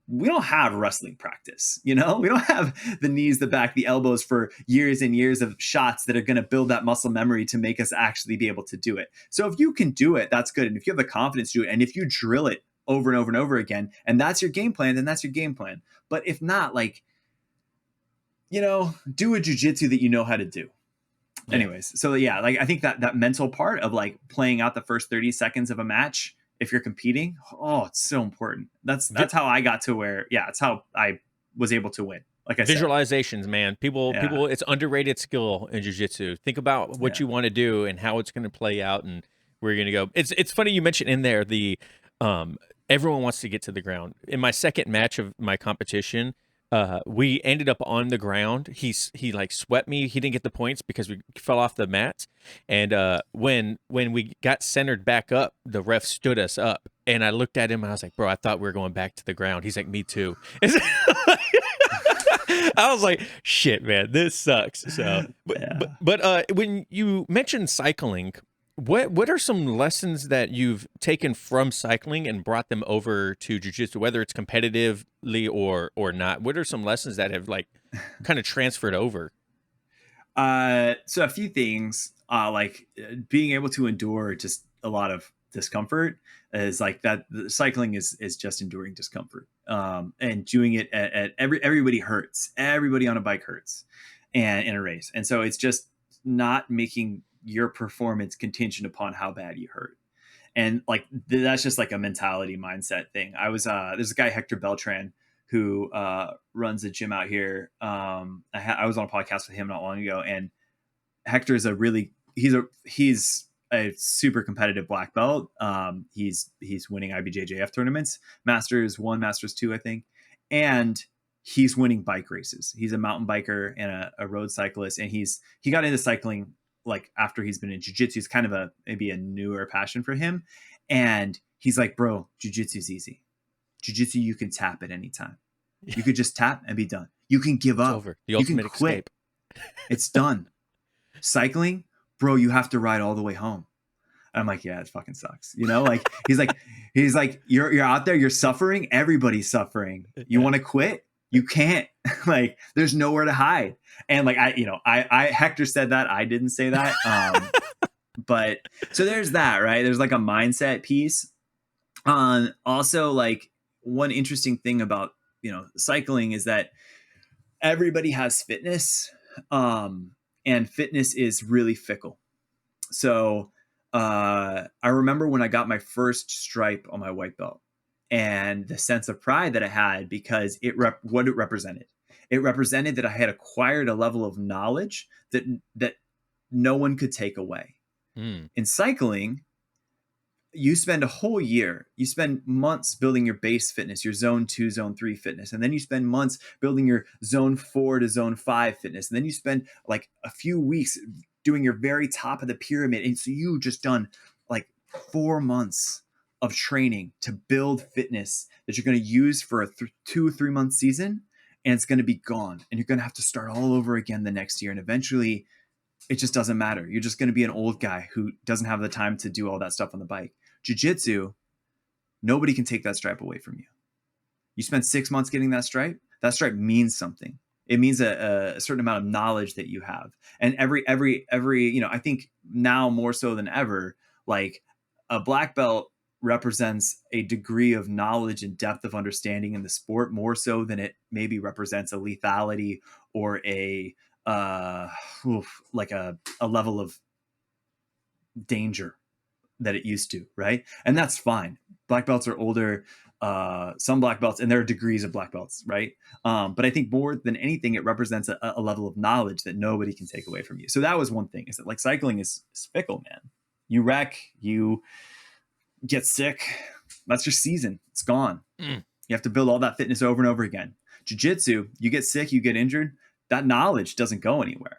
we don't have wrestling practice, we don't have the knees, the back, the elbows for years and years of shots that are going to build that muscle memory to make us actually be able to do it. So if you can do it, that's good. And if you have the confidence to do it, and if you drill it over and over and over again, and that's your game plan, then that's your game plan. But if not, like, do a jiu-jitsu that you know how to do. Yeah. Anyways, so yeah, like I think that mental part of like playing out the first 30 seconds of a match if you're competing, it's so important. That's how I got to where, it's how I was able to win. Like I said, visualizations, man. People, it's underrated skill in jiu-jitsu. Think about what you want to do and how it's going to play out and where you're going to go. It's funny you mentioned in there everyone wants to get to the ground. In my second match of my competition, we ended up on the ground. He like swept me. He didn't get the points because we fell off the mats. And when we got centered back up, the ref stood us up. And I looked at him and I was like, bro, I thought we were going back to the ground. He's like, me too. I was like, shit, man, this sucks. So, but when you mentioned cycling, what are some lessons that you've taken from cycling and brought them over to jiu-jitsu, whether it's competitively or not? What are some lessons that have like kind of transferred over? So a few things, like being able to endure just a lot of discomfort is like that. Cycling is just enduring discomfort, and doing it at everybody hurts. Everybody on a bike hurts, and in a race, and so it's just not making your performance contingent upon how bad you hurt. And like that's just like a mentality mindset thing. I was there's a guy, Hector Beltran, who runs a gym out here. I was on a podcast with him not long ago, and Hector is he's a super competitive black belt. He's winning IBJJF tournaments, Masters 1, Masters 2, I think, and he's winning bike races. He's a mountain biker and a road cyclist, and he got into cycling like after he's been in jiu-jitsu. It's kind of maybe a newer passion for him, and he's like, bro, jiu-jitsu is easy. Jiu-jitsu, you can tap at any time. You could just tap and be done. You can give up. Over. The ultimate escape. It's done. Cycling, bro, you have to ride all the way home. And I'm like, yeah, it fucking sucks. You know, like he's like, you're out there, you're suffering. Everybody's suffering. You want to quit? You can't. Like, there's nowhere to hide. And like Hector said that. I didn't say that. But so there's that, right? There's like a mindset piece. Also, like one interesting thing about cycling is that everybody has fitness, and fitness is really fickle. So I remember when I got my first stripe on my white belt, and the sense of pride that I had because what it represented. It represented that I had acquired a level of knowledge that no one could take away. In cycling, you spend a whole year, you spend months building your base fitness, your zone 2, zone 3 fitness. And then you spend months building your zone 4 to zone 5 fitness. And then you spend like a few weeks doing your very top of the pyramid. And so you just done like 4 months of training to build fitness that you're going to use for a 2 or 3 month season. And it's going to be gone. And you're going to have to start all over again the next year. And eventually it just doesn't matter. You're just going to be an old guy who doesn't have the time to do all that stuff on the bike. Jiu-jitsu, nobody can take that stripe away from you. You spent 6 months getting that stripe. That stripe means something. It means a certain amount of knowledge that you have. And every, I think now more so than ever, like a black belt represents a degree of knowledge and depth of understanding in the sport more so than it maybe represents a lethality or a level of danger that it used to, right? And that's fine. Black belts are older, some black belts, and there are degrees of black belts, right? But I think more than anything, it represents a level of knowledge that nobody can take away from you. So that was one thing, is that like cycling is fickle, man. You wreck, you get sick, that's your season. It's gone. You have to build all that fitness over and over again. Jiu-jitsu, you get sick, you get injured, that knowledge doesn't go anywhere.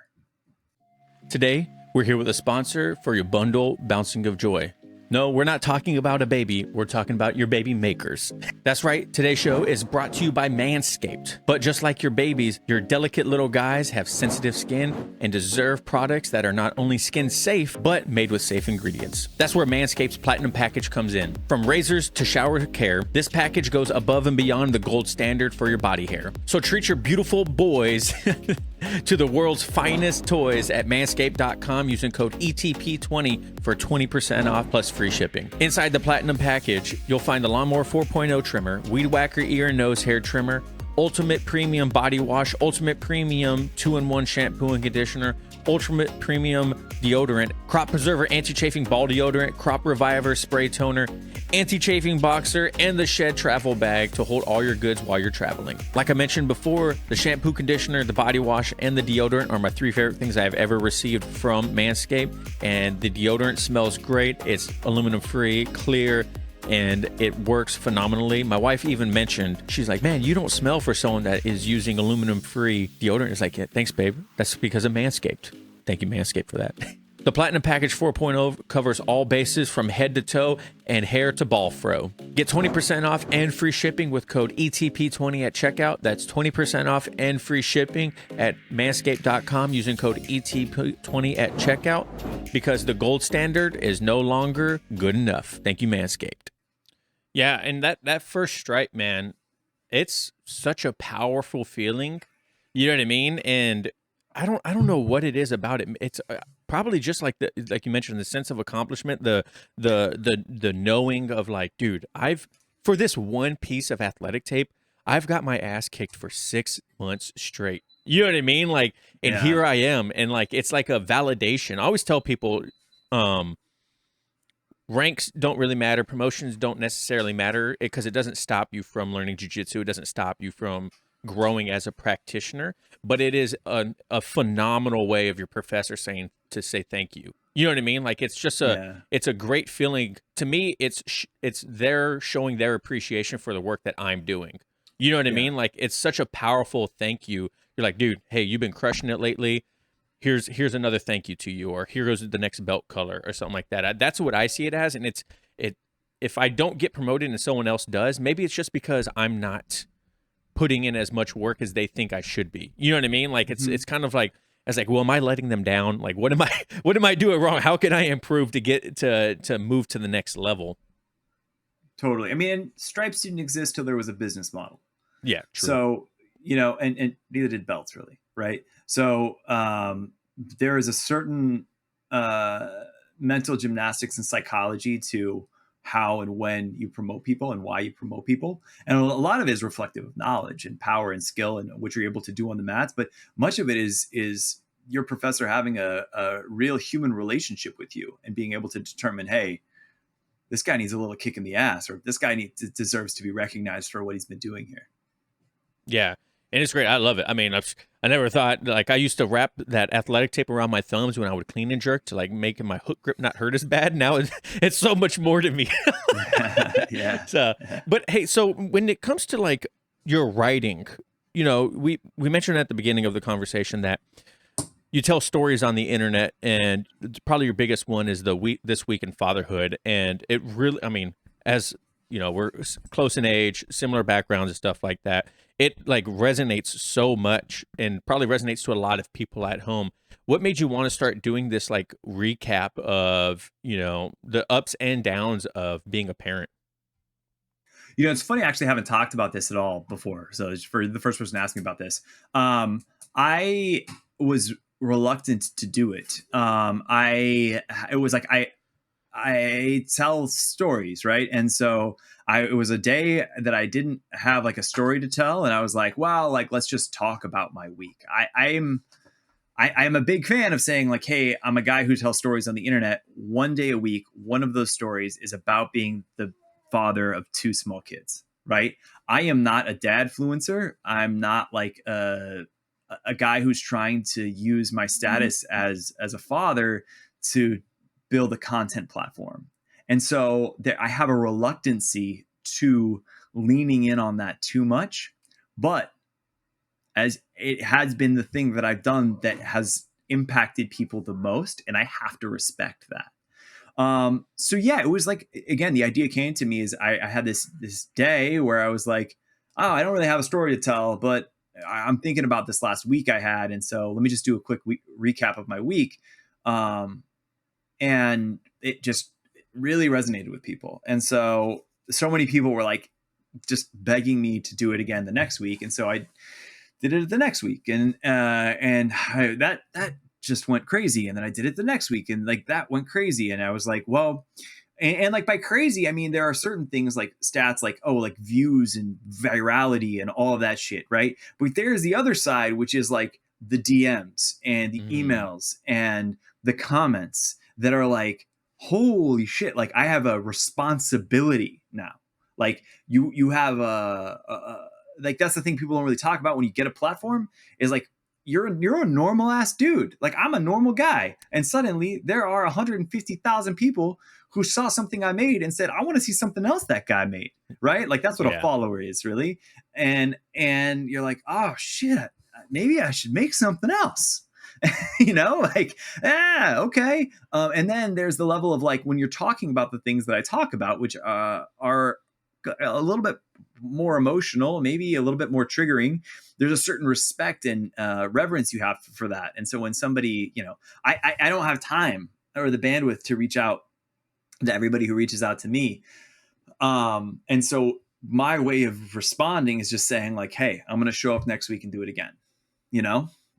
Today, we're here with a sponsor for your bundle bouncing of joy. No, we're not talking about a baby. We're talking about your baby makers. That's right. Today's show is brought to you by MANSCAPED. But just like your babies, your delicate little guys have sensitive skin and deserve products that are not only skin safe, but made with safe ingredients. That's where MANSCAPED's Platinum Package comes in. From razors to shower care, this package goes above and beyond the gold standard for your body hair. So treat your beautiful boys to the world's finest toys at manscaped.com using code ETP20 for 20% off plus free shipping. Inside the Platinum Package, you'll find the Lawnmower 4.0 trimmer, Weed Whacker ear and nose hair trimmer, Ultimate Premium Body Wash, Ultimate Premium 2-in-1 Shampoo and Conditioner, Ultimate Premium Deodorant, Crop Preserver Anti-Chafing Ball Deodorant, Crop Reviver Spray Toner, Anti-Chafing Boxer, and the Shed Travel Bag to hold all your goods while you're traveling. Like I mentioned before, the shampoo, conditioner, the body wash, and the deodorant are my 3 favorite things I've ever received from Manscaped, and the deodorant smells great. It's aluminum free, clear, and it works phenomenally. My wife even mentioned, she's like, man, you don't smell for someone that is using aluminum-free deodorant. It's like, yeah, thanks, babe. That's because of Manscaped. Thank you, Manscaped, for that. The Platinum Package 4.0 covers all bases from head to toe and hair to ball fro. Get 20% off and free shipping with code ETP20 at checkout. That's 20% off and free shipping at manscaped.com using code ETP20 at checkout, because the gold standard is no longer good enough. Thank you, Manscaped. Yeah, and that first stripe, man, it's such a powerful feeling. You know what I mean? And I don't know what it is about it. It's probably just like like you mentioned, the sense of accomplishment, the knowing of like, dude, for this one piece of athletic tape, I've got my ass kicked for 6 months straight. You know what I mean? Like, and here I am, and like it's like a validation. I always tell people, ranks don't really matter, promotions don't necessarily matter, because it doesn't stop you from learning jiu-jitsu. It doesn't stop you from growing as a practitioner, but it is a phenomenal way of your professor to say thank you. You know what I mean? Like, it's just it's a great feeling to me. It's they're showing their appreciation for the work that I'm doing. You know what I mean? Like, it's such a powerful thank you. You're like, dude, hey, you've been crushing it lately. Here's another thank you to you, or here goes the next belt color, or something like that. That's what I see it as. And if I don't get promoted and someone else does, maybe it's just because I'm not putting in as much work as they think I should be. You know what I mean? Like, it's kind of like, I was like, well, am I letting them down? Like, what am I doing wrong? How can I improve to get to move to the next level? Totally. I mean, stripes didn't exist till there was a business model. Yeah, true. So, and neither did belts, really, right? So there is a certain mental gymnastics and psychology to how and when you promote people and why you promote people. And a lot of it is reflective of knowledge and power and skill and what you're able to do on the mats. But much of it is your professor having a real human relationship with you and being able to determine, hey, this guy needs a little kick in the ass, or this guy deserves to be recognized for what he's been doing here. Yeah. And it's great. I love it. I mean, I never thought, like, I used to wrap that athletic tape around my thumbs when I would clean and jerk to like making my hook grip not hurt as bad. Now it's so much more to me. Yeah. So, but hey, so when it comes to like your writing, we mentioned at the beginning of the conversation that you tell stories on the internet, and probably your biggest one is This Week in Fatherhood. And it really, I mean, as we're close in age, similar backgrounds and stuff like that. It like resonates so much, and probably resonates to a lot of people at home. What made you want to start doing this like recap of, the ups and downs of being a parent? It's funny. I actually haven't talked about this at all before. So for the first person to ask me about this, I was reluctant to do it. It was like, I tell stories, right? And so it was a day that I didn't have like a story to tell. And I was like, well, like, let's just talk about my week. I am a big fan of saying like, hey, I'm a guy who tells stories on the internet 1 day a week. One of those stories is about being the father of 2 small kids, right? I am not a dadfluencer. I'm not like a guy who's trying to use my status as a father to build a content platform. And so I have a reluctancy to leaning in on that too much, but as it has been the thing that I've done that has impacted people the most, and I have to respect that. So yeah, it was like, again, the idea came to me is I had this day where I was like, oh, I don't really have a story to tell, but I'm thinking about this last week I had. And so let me just do a quick recap of my week. And it just really resonated with people. And so many people were like just begging me to do it again the next week. And so I did it the next week, and that just went crazy. And then I did it the next week, and like that went crazy. And I was like, well, and like by crazy, I mean, there are certain things like stats, like, oh, like views and virality and all of that shit. Right. But there's the other side, which is like the DMs and the emails and the comments that are like, holy shit, like I have a responsibility now. Like you have like, that's the thing people don't really talk about when you get a platform is like, you're a normal ass dude. Like, I'm a normal guy. And suddenly there are 150,000 people who saw something I made and said, I want to see something else that guy made. Right. Like, that's what a Yeah. follower is, really. And you're like, oh shit, maybe I should make something else. Like, okay. And then there's the level of, like, when you're talking about the things that I talk about, which are a little bit more emotional, maybe a little bit more triggering, there's a certain respect and reverence you have for that. And so when somebody, I don't have time or the bandwidth to reach out to everybody who reaches out to me. And so my way of responding is just saying, like, hey, I'm going to show up next week and do it again,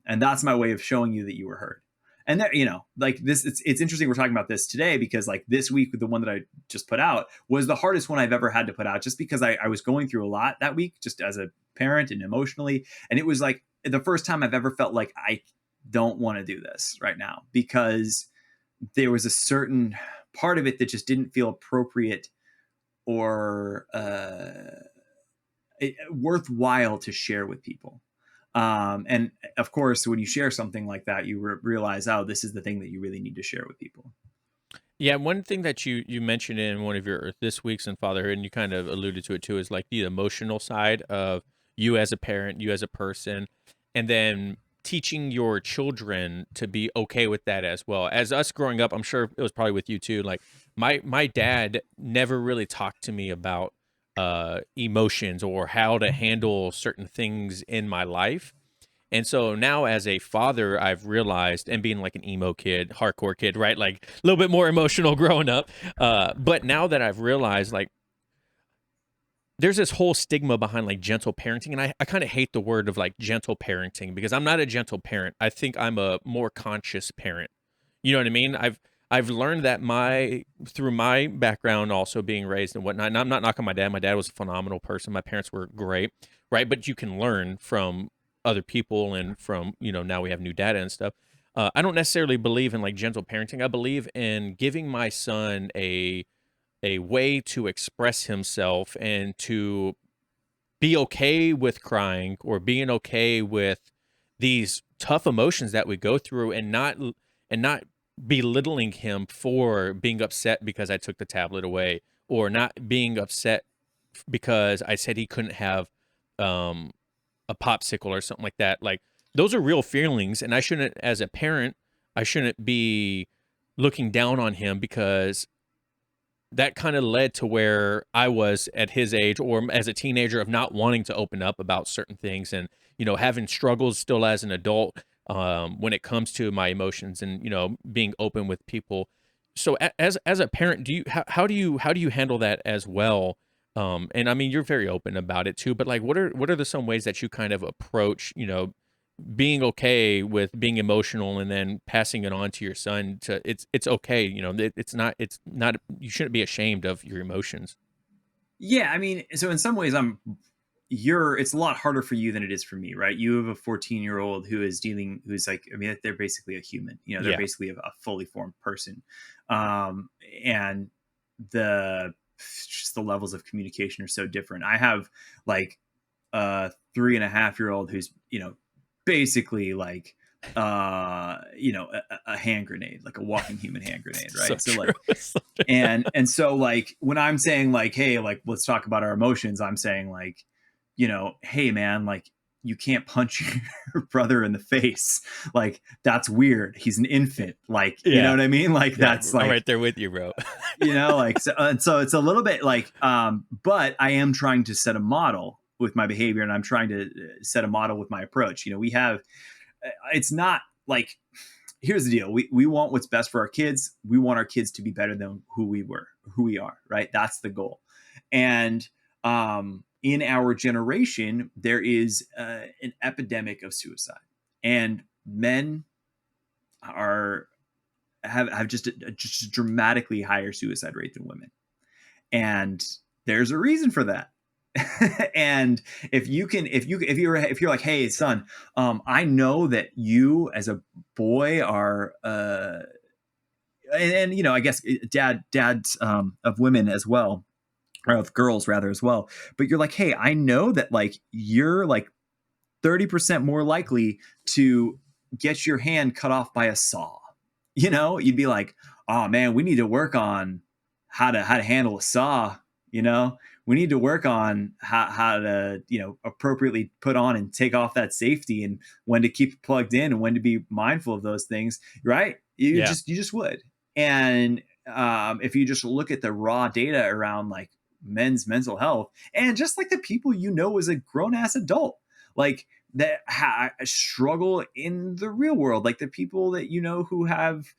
and that's my way of showing you that you were heard. And that, like this, it's interesting we're talking about this today, because like this week, the one that I just put out was the hardest one I've ever had to put out, just because I was going through a lot that week, just as a parent and emotionally. And it was like the first time I've ever felt like I don't want to do this right now, because there was a certain part of it that just didn't feel appropriate or worthwhile to share with people. And of course, when you share something like that, you realize, oh, this is the thing that you really need to share with people. Yeah, one thing that you mentioned in one of your this week's in Fatherhood, and you kind of alluded to it too, is like the emotional side of you as a parent, you as a person, and then teaching your children to be okay with that as well. As us growing up, I'm sure it was probably with you too. Like my dad never really talked to me about emotions or how to handle certain things in my life. And so now as a father, I've realized, and being like an emo kid, hardcore kid, right? Like a little bit more emotional growing up. But now that I've realized, like, there's this whole stigma behind like gentle parenting. And I kind of hate the word of like gentle parenting, because I'm not a gentle parent. I think I'm a more conscious parent. You know what I mean? I've learned that through my background, also being raised and whatnot. And I'm not knocking my dad. My dad was a phenomenal person. My parents were great, right? But you can learn from other people and from, now we have new data and stuff. I don't necessarily believe in like gentle parenting. I believe in giving my son a way to express himself and to be okay with crying or being okay with these tough emotions that we go through, and not belittling him for being upset because I took the tablet away, or not being upset because I said he couldn't have um, a popsicle or something like that. Like, those are real feelings, and as a parent, I shouldn't be looking down on him, because that kind of led to where I was at his age or as a teenager, of not wanting to open up about certain things, and, having struggles still as an adult when it comes to my emotions, and, being open with people. So as a parent, how do you handle that as well? And I mean, you're very open about it too, but like, what are some ways that you kind of approach, being okay with being emotional, and then passing it on to your son to it's okay, it's not, you shouldn't be ashamed of your emotions. Yeah, I mean, so in some ways, it's a lot harder for you than it is for me, right? You have a 14-year-old who's like, I mean, they're basically a human, they're Yeah. basically a fully formed person. And just the levels of communication are so different. I have like a 3.5-year-old who's, basically like, a hand grenade, like a walking human hand grenade, right? So Like, and so like when I'm saying like, hey, like, let's talk about our emotions, I'm saying like, hey man, like, you can't punch your brother in the face. Like, that's weird. He's an infant. Like, you know Yeah. what I mean? Like, Yeah, that's I'm like, right there with you, bro. like, so it's a little bit like, but I am trying to set a model with my behavior, and I'm trying to set a model with my approach. It's not like, here's the deal. We want what's best for our kids. We want our kids to be better than who we are, right? That's the goal. And in our generation, there is an epidemic of suicide, and men have just a dramatically higher suicide rate than women. And there's a reason for that. And if you're like, hey son, I know that you as a boy are and I guess dads of women as well, or of girls rather as well, but you're like, hey, I know that like you're like 30% more likely to get your hand cut off by a saw. You know, you'd be like, oh man, we need to work on how to handle a saw. You know, we need to work on how to, you know, appropriately put on and take off that safety, and when to keep it plugged in and when to be mindful of those things. Right. You just would. And if you just look at the raw data around like men's mental health, and just like the people, you know, as a grown ass adult, like that struggle in the real world, like the people that, you know, who have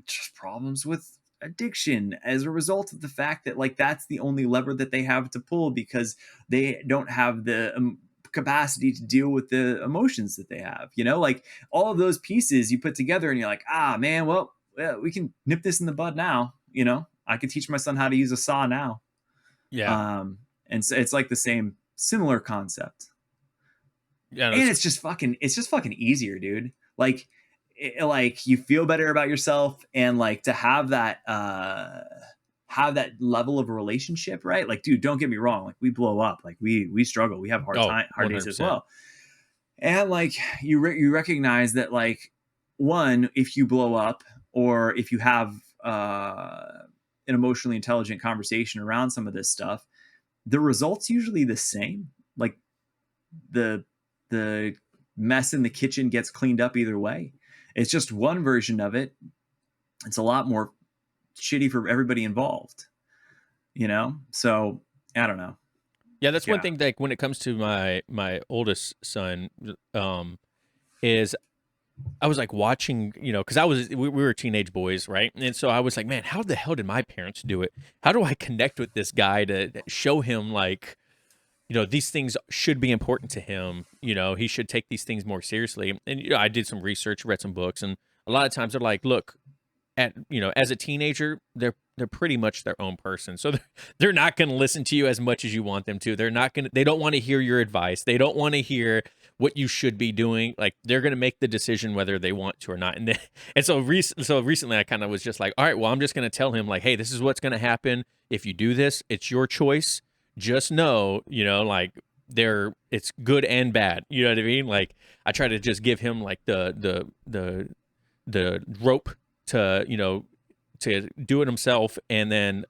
just problems with addiction as a result of the fact that like that's the only lever that they have to pull, because they don't have the capacity to deal with the emotions that they have, you know, like all of those pieces you put together and you're like, ah man, well, we can nip this in the bud now. You know, I can teach my son how to use a saw now. Yeah. And so it's like the same similar concept. Yeah. And it's just fucking easier, dude. Like, like you feel better about yourself, and like to have that level of a relationship, right? Like, dude, don't get me wrong. Like we blow up, like we struggle, we have hard days as well. And like you recognize that, like, one, if you blow up or if you have an emotionally intelligent conversation around some of this stuff, the result's usually the same. Like the mess in the kitchen gets cleaned up either way. It's just one version of it. It's a lot more shitty for everybody involved, you know? So I don't know. Yeah, that's one thing. Like when it comes to my oldest son, is I was like watching, you know, because we were teenage boys, right? And so I was like, man, how the hell did my parents do it? How do I connect with this guy to show him, like, you know, these things should be important to him. You know, he should take these things more seriously. And you know, I did some research, read some books, and a lot of times they're like, look, you know, as a teenager, they're pretty much their own person. So they're not going to listen to you as much as you want them to. They don't want to hear your advice. They don't want to hear what you should be doing. Like, they're going to make the decision whether they want to or not. And so recently I kind of was just like, all right, well, I'm just going to tell him, like, hey, this is what's going to happen. If you do this, it's your choice. Just know, you know, like, it's good and bad. You know what I mean? Like, I try to just give him like the rope to, you know, to do it himself, and then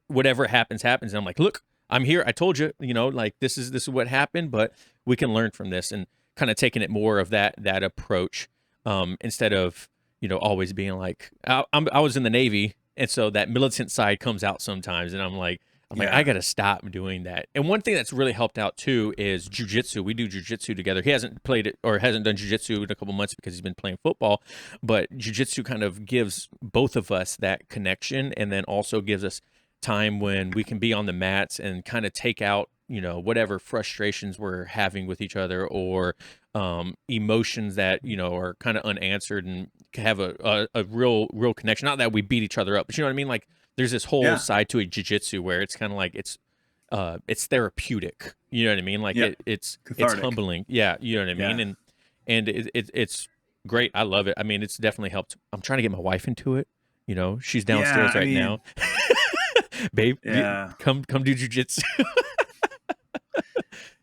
whatever happens. And I'm like, look, I'm here. I told you, you know, like this is what happened, but we can learn from this, and kind of taking it more of that approach, instead of, you know, always being like, I was in the Navy, and so that militant side comes out sometimes, and I'm like, I got to stop doing that. And one thing that's really helped out too is Jiu-Jitsu. We do Jiu-Jitsu together. He hasn't played it or hasn't done Jiu-Jitsu in a couple months because he's been playing football, but Jiu-Jitsu kind of gives both of us that connection, and then also gives us time when we can be on the mats and kind of take out, you know, whatever frustrations we're having with each other, or emotions that, you know, are kind of unanswered, and have a real connection. Not that we beat each other up, but you know what I mean? Like, there's this whole side to a jiu-jitsu where it's kind of like it's therapeutic. You know what I mean? Like it's humbling. Yeah, you know what I mean? And it's great. I love it. I mean, it's definitely helped. I'm trying to get my wife into it. You know, she's downstairs now. Babe, come do jiu-jitsu.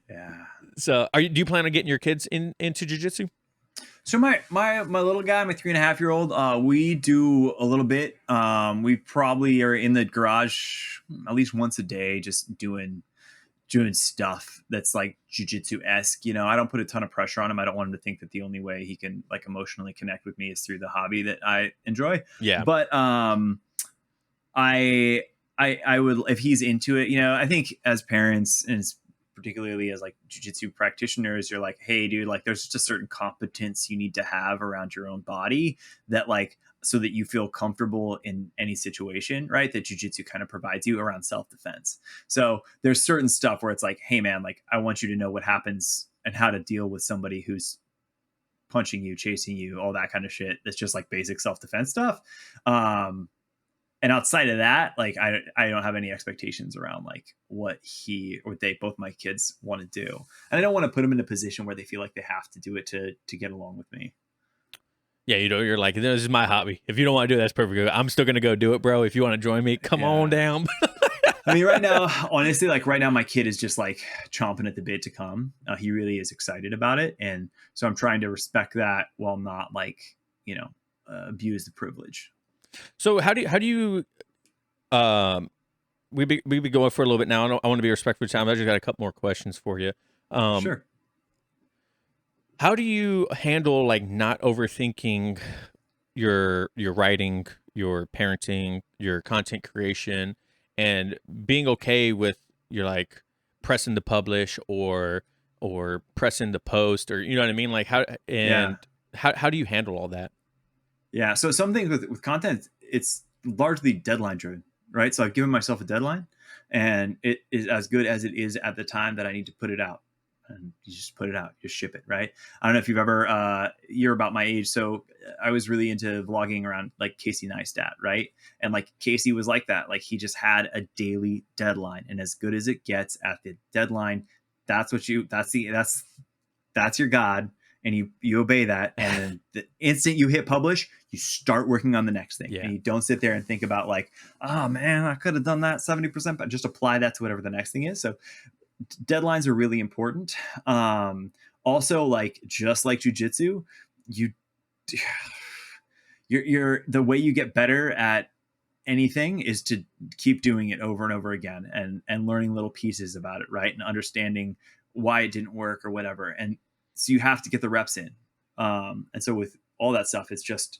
Yeah. So, do you plan on getting your kids into jiu-jitsu? So my little guy, my 3.5-year-old, we do a little bit. We probably are in the garage at least once a day, just doing stuff that's like jiu-jitsu-esque. You know, I don't put a ton of pressure on him. I don't want him to think that the only way he can like emotionally connect with me is through the hobby that I enjoy. Yeah. But I would, if he's into it, you know, I think as parents, and particularly as like jiu-jitsu practitioners, you're like, hey dude, like there's just a certain competence you need to have around your own body, that like, so that you feel comfortable in any situation, right? That jiu-jitsu kind of provides you around self-defense. So there's certain stuff where it's like, hey man, like I want you to know what happens and how to deal with somebody who's punching you, chasing you, all that kind of shit. That's just like basic self-defense stuff. And outside of that, like I don't have any expectations around like what he or they, both my kids, want to do. And I don't want to put them in a position where they feel like they have to do it to get along with me. Yeah, you know, you're like, this is my hobby. If you don't want to do it, that's perfect. I'm still going to go do it, bro. If you want to join me, come on down. I mean, right now, honestly, like right now, my kid is just like chomping at the bit to come. He really is excited about it. And so I'm trying to respect that while not like, abuse the privilege. So how do you um we be going for a little bit now. I want to be respectful of time. I just got a couple more questions for you. Um, Sure. how do you handle like not overthinking your writing, your parenting, your content creation, and being okay with your like pressing to publish or pressing to post, or you know what I mean? Like Yeah. how do you handle all that? Yeah. So some things with content, it's largely deadline driven, right? So I've given myself a deadline and it is as good as it is at the time that I need to put it out. And you just put it out, just ship it, right? I don't know if you've ever, you're about my age. So I was really into vlogging around like Casey Neistat, right? And like Casey was like that. Like he just had a daily deadline. And as good as it gets at the deadline, that's your God, and you obey that, and then the instant you hit publish, you start working on the next thing, Yeah. and you don't sit there and think about like, oh man, I could have done that 70%, but just apply that to whatever the next thing is. So deadlines are really important. Also, like just like jujitsu, you you're the way you get better at anything is to keep doing it over and over again, and learning little pieces about it, right? And understanding why it didn't work or whatever. And so you have to get the reps in. And so with all that stuff, it's just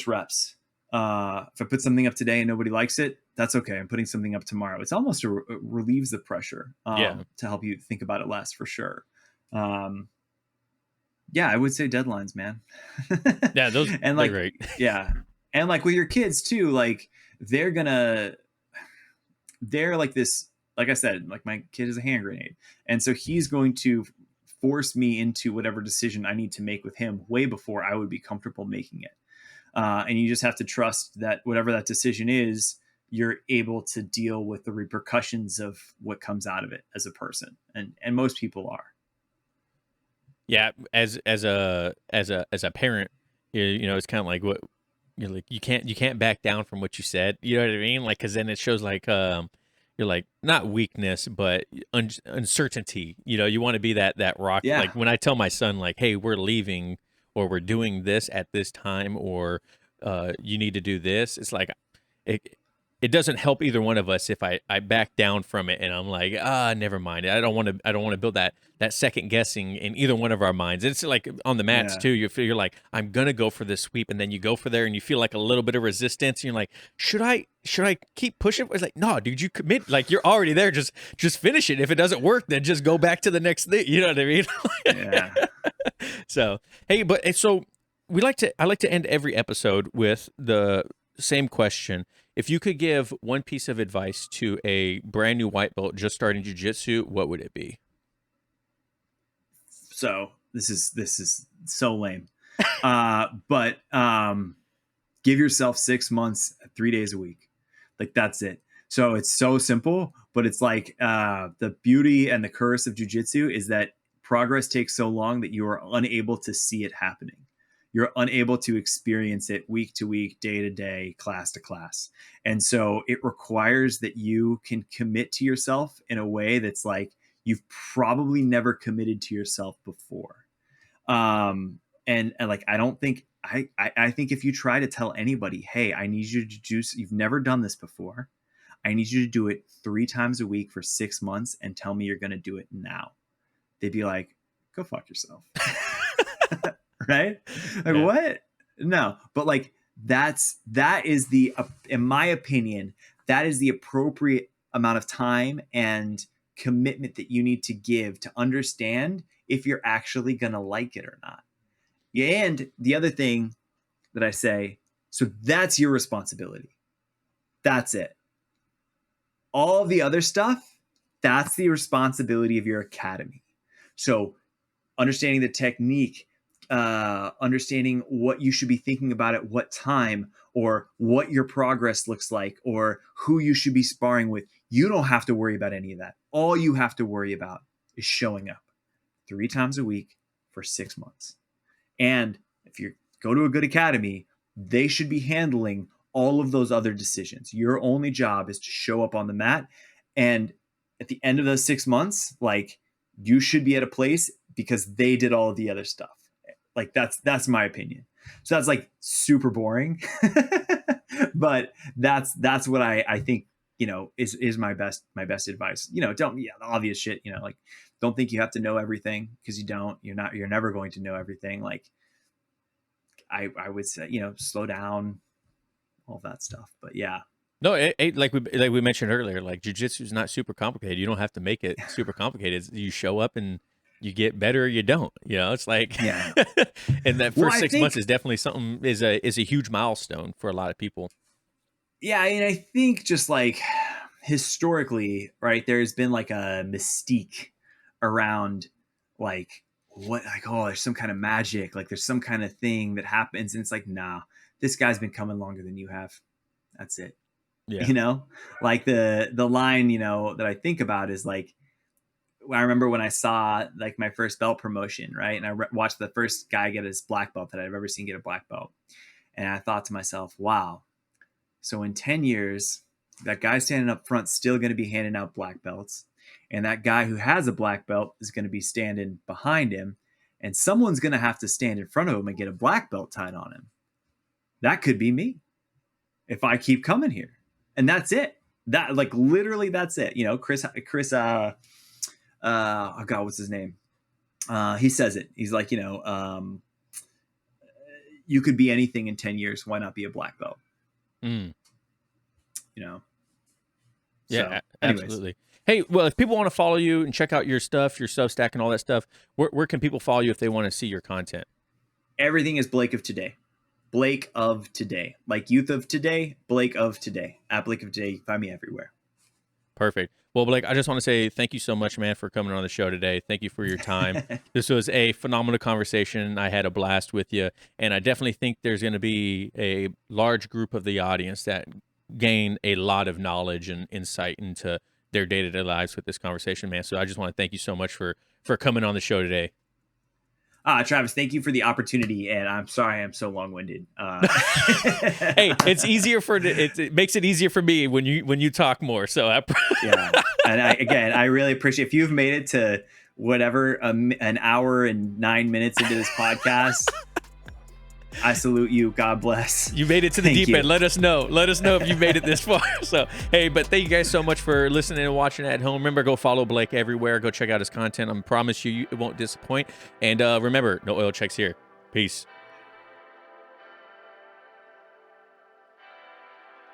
reps. If I put something up today and nobody likes it, that's okay. I'm putting something up tomorrow. It's almost it relieves the pressure, Yeah. to help you think about it less, for sure. Um, yeah, I would say deadlines, man. Yeah, those And they're like, great. yeah. And like with your kids too, like they're gonna, they're like this, like I said, like my kid is a hand grenade. And so he's going to force me into whatever decision I need to make with him way before I would be comfortable making it. And you just have to trust that whatever that decision is, you're able to deal with the repercussions of what comes out of it as a person. And most people are. Yeah, as a parent, you know, it's kind of like what you're like. You can't back down from what you said. You know what I mean? Like, because then it shows like you're like not weakness, but uncertainty. You know, you want to be that rock. Yeah. Like when I tell my son, like, "Hey, we're leaving, or we're doing this at this time, or you need to do this." It's like it it doesn't help either one of us if I back down from it and I'm like, never mind. I don't want to build that second guessing in either one of our minds. It's like on the mats Yeah. too. You feel you're like, I'm gonna go for this sweep, and then you go for there and you feel like a little bit of resistance, and you're like, should I keep pushing? It's like, no, dude, you commit, like you're already there. Just finish it. If it doesn't work, then just go back to the next thing. You know what I mean? Yeah. So hey, but so I like to end every episode with the same question. If you could give one piece of advice to a brand new white belt just starting jiu-jitsu, what would it be? So this is so lame. But give yourself 6 months, 3 days a week. Like that's it. So it's so simple, but it's like the beauty and the curse of jujitsu is that progress takes so long that you are unable to see it happening. You're unable to experience it week to week, day to day, class to class. And so it requires that you can commit to yourself in a way that's like you've probably never committed to yourself before. And like I don't think I think if you try to tell anybody, hey, I need you to do, you've never done this before, I need you to do it 3 times a week for 6 months and tell me you're going to do it now, they'd be like, go fuck yourself. Right? Like Yeah. what? No, but like that is the in my opinion, that is the appropriate amount of time and commitment that you need to give to understand if you're actually going to like it or not. Yeah, and the other thing that I say, so that's your responsibility. That's it. All of the other stuff, that's the responsibility of your academy. So understanding the technique, understanding what you should be thinking about at what time, or what your progress looks like, or who you should be sparring with. You don't have to worry about any of that. All you have to worry about is showing up 3 times a week for 6 months. And if you go to a good academy, they should be handling all of those other decisions. Your only job is to show up on the mat. And at the end of those 6 months, like, you should be at a place because they did all of the other stuff. Like, that's my opinion. So that's like super boring, but that's what I think, is my best advice. Don't, the obvious shit, like, don't think you have to know everything, because you don't. You're never going to know everything. Like, I would say, slow down, all that stuff. But yeah. No, like we mentioned earlier, like, jiu-jitsu is not super complicated. You don't have to make it super complicated. You show up and you get better or you don't. It's like, Yeah. and that first 6 months is definitely something, is a huge milestone for a lot of people. Yeah, and I think just like historically, right, there's been like a mystique around like, what, like, oh, there's some kind of magic, like there's some kind of thing that happens, and it's like, nah, this guy's been coming longer than you have. That's it. Yeah. Like the line, that I think about is like, I remember when I saw like my first belt promotion, right? And I watched the first guy get his black belt that I've ever seen get a black belt. And I thought to myself, wow, so in 10 years, that guy standing up front still going to be handing out black belts. And that guy who has a black belt is going to be standing behind him. And someone's going to have to stand in front of him and get a black belt tied on him. That could be me if I keep coming here. And that's it. That, like, literally, that's it. Chris, oh God, what's his name? He says it. He's like, you could be anything in 10 years. Why not be a black belt? Mm. Yeah, so, absolutely. Hey, well, if people want to follow you and check out your stuff, your Substack and all that stuff, where can people follow you if they want to see your content? Everything is Blake of Today. Blake of Today. Like youth of today, Blake of Today. At Blake of Today, find me everywhere. Perfect. Well, Blake, I just want to say thank you so much, man, for coming on the show today. Thank you for your time. This was a phenomenal conversation. I had a blast with you, and I definitely think there's going to be a large group of the audience that gain a lot of knowledge and insight into their day-to-day lives with this conversation, man. So I just want to thank you so much for coming on the show today. Travis, thank you for the opportunity, and I'm sorry I'm so long-winded. Hey, it's easier it makes it easier for me when you talk more. So yeah, and I really appreciate if you've made it to whatever an hour and 9 minutes into this podcast. I salute you. God bless. You made it to the deep end. Let us know if you made it this far. So, hey, but thank you guys so much for listening and watching at home. Remember, go follow Blake everywhere. Go check out his content. I promise you, it won't disappoint. And remember, no oil checks here. Peace.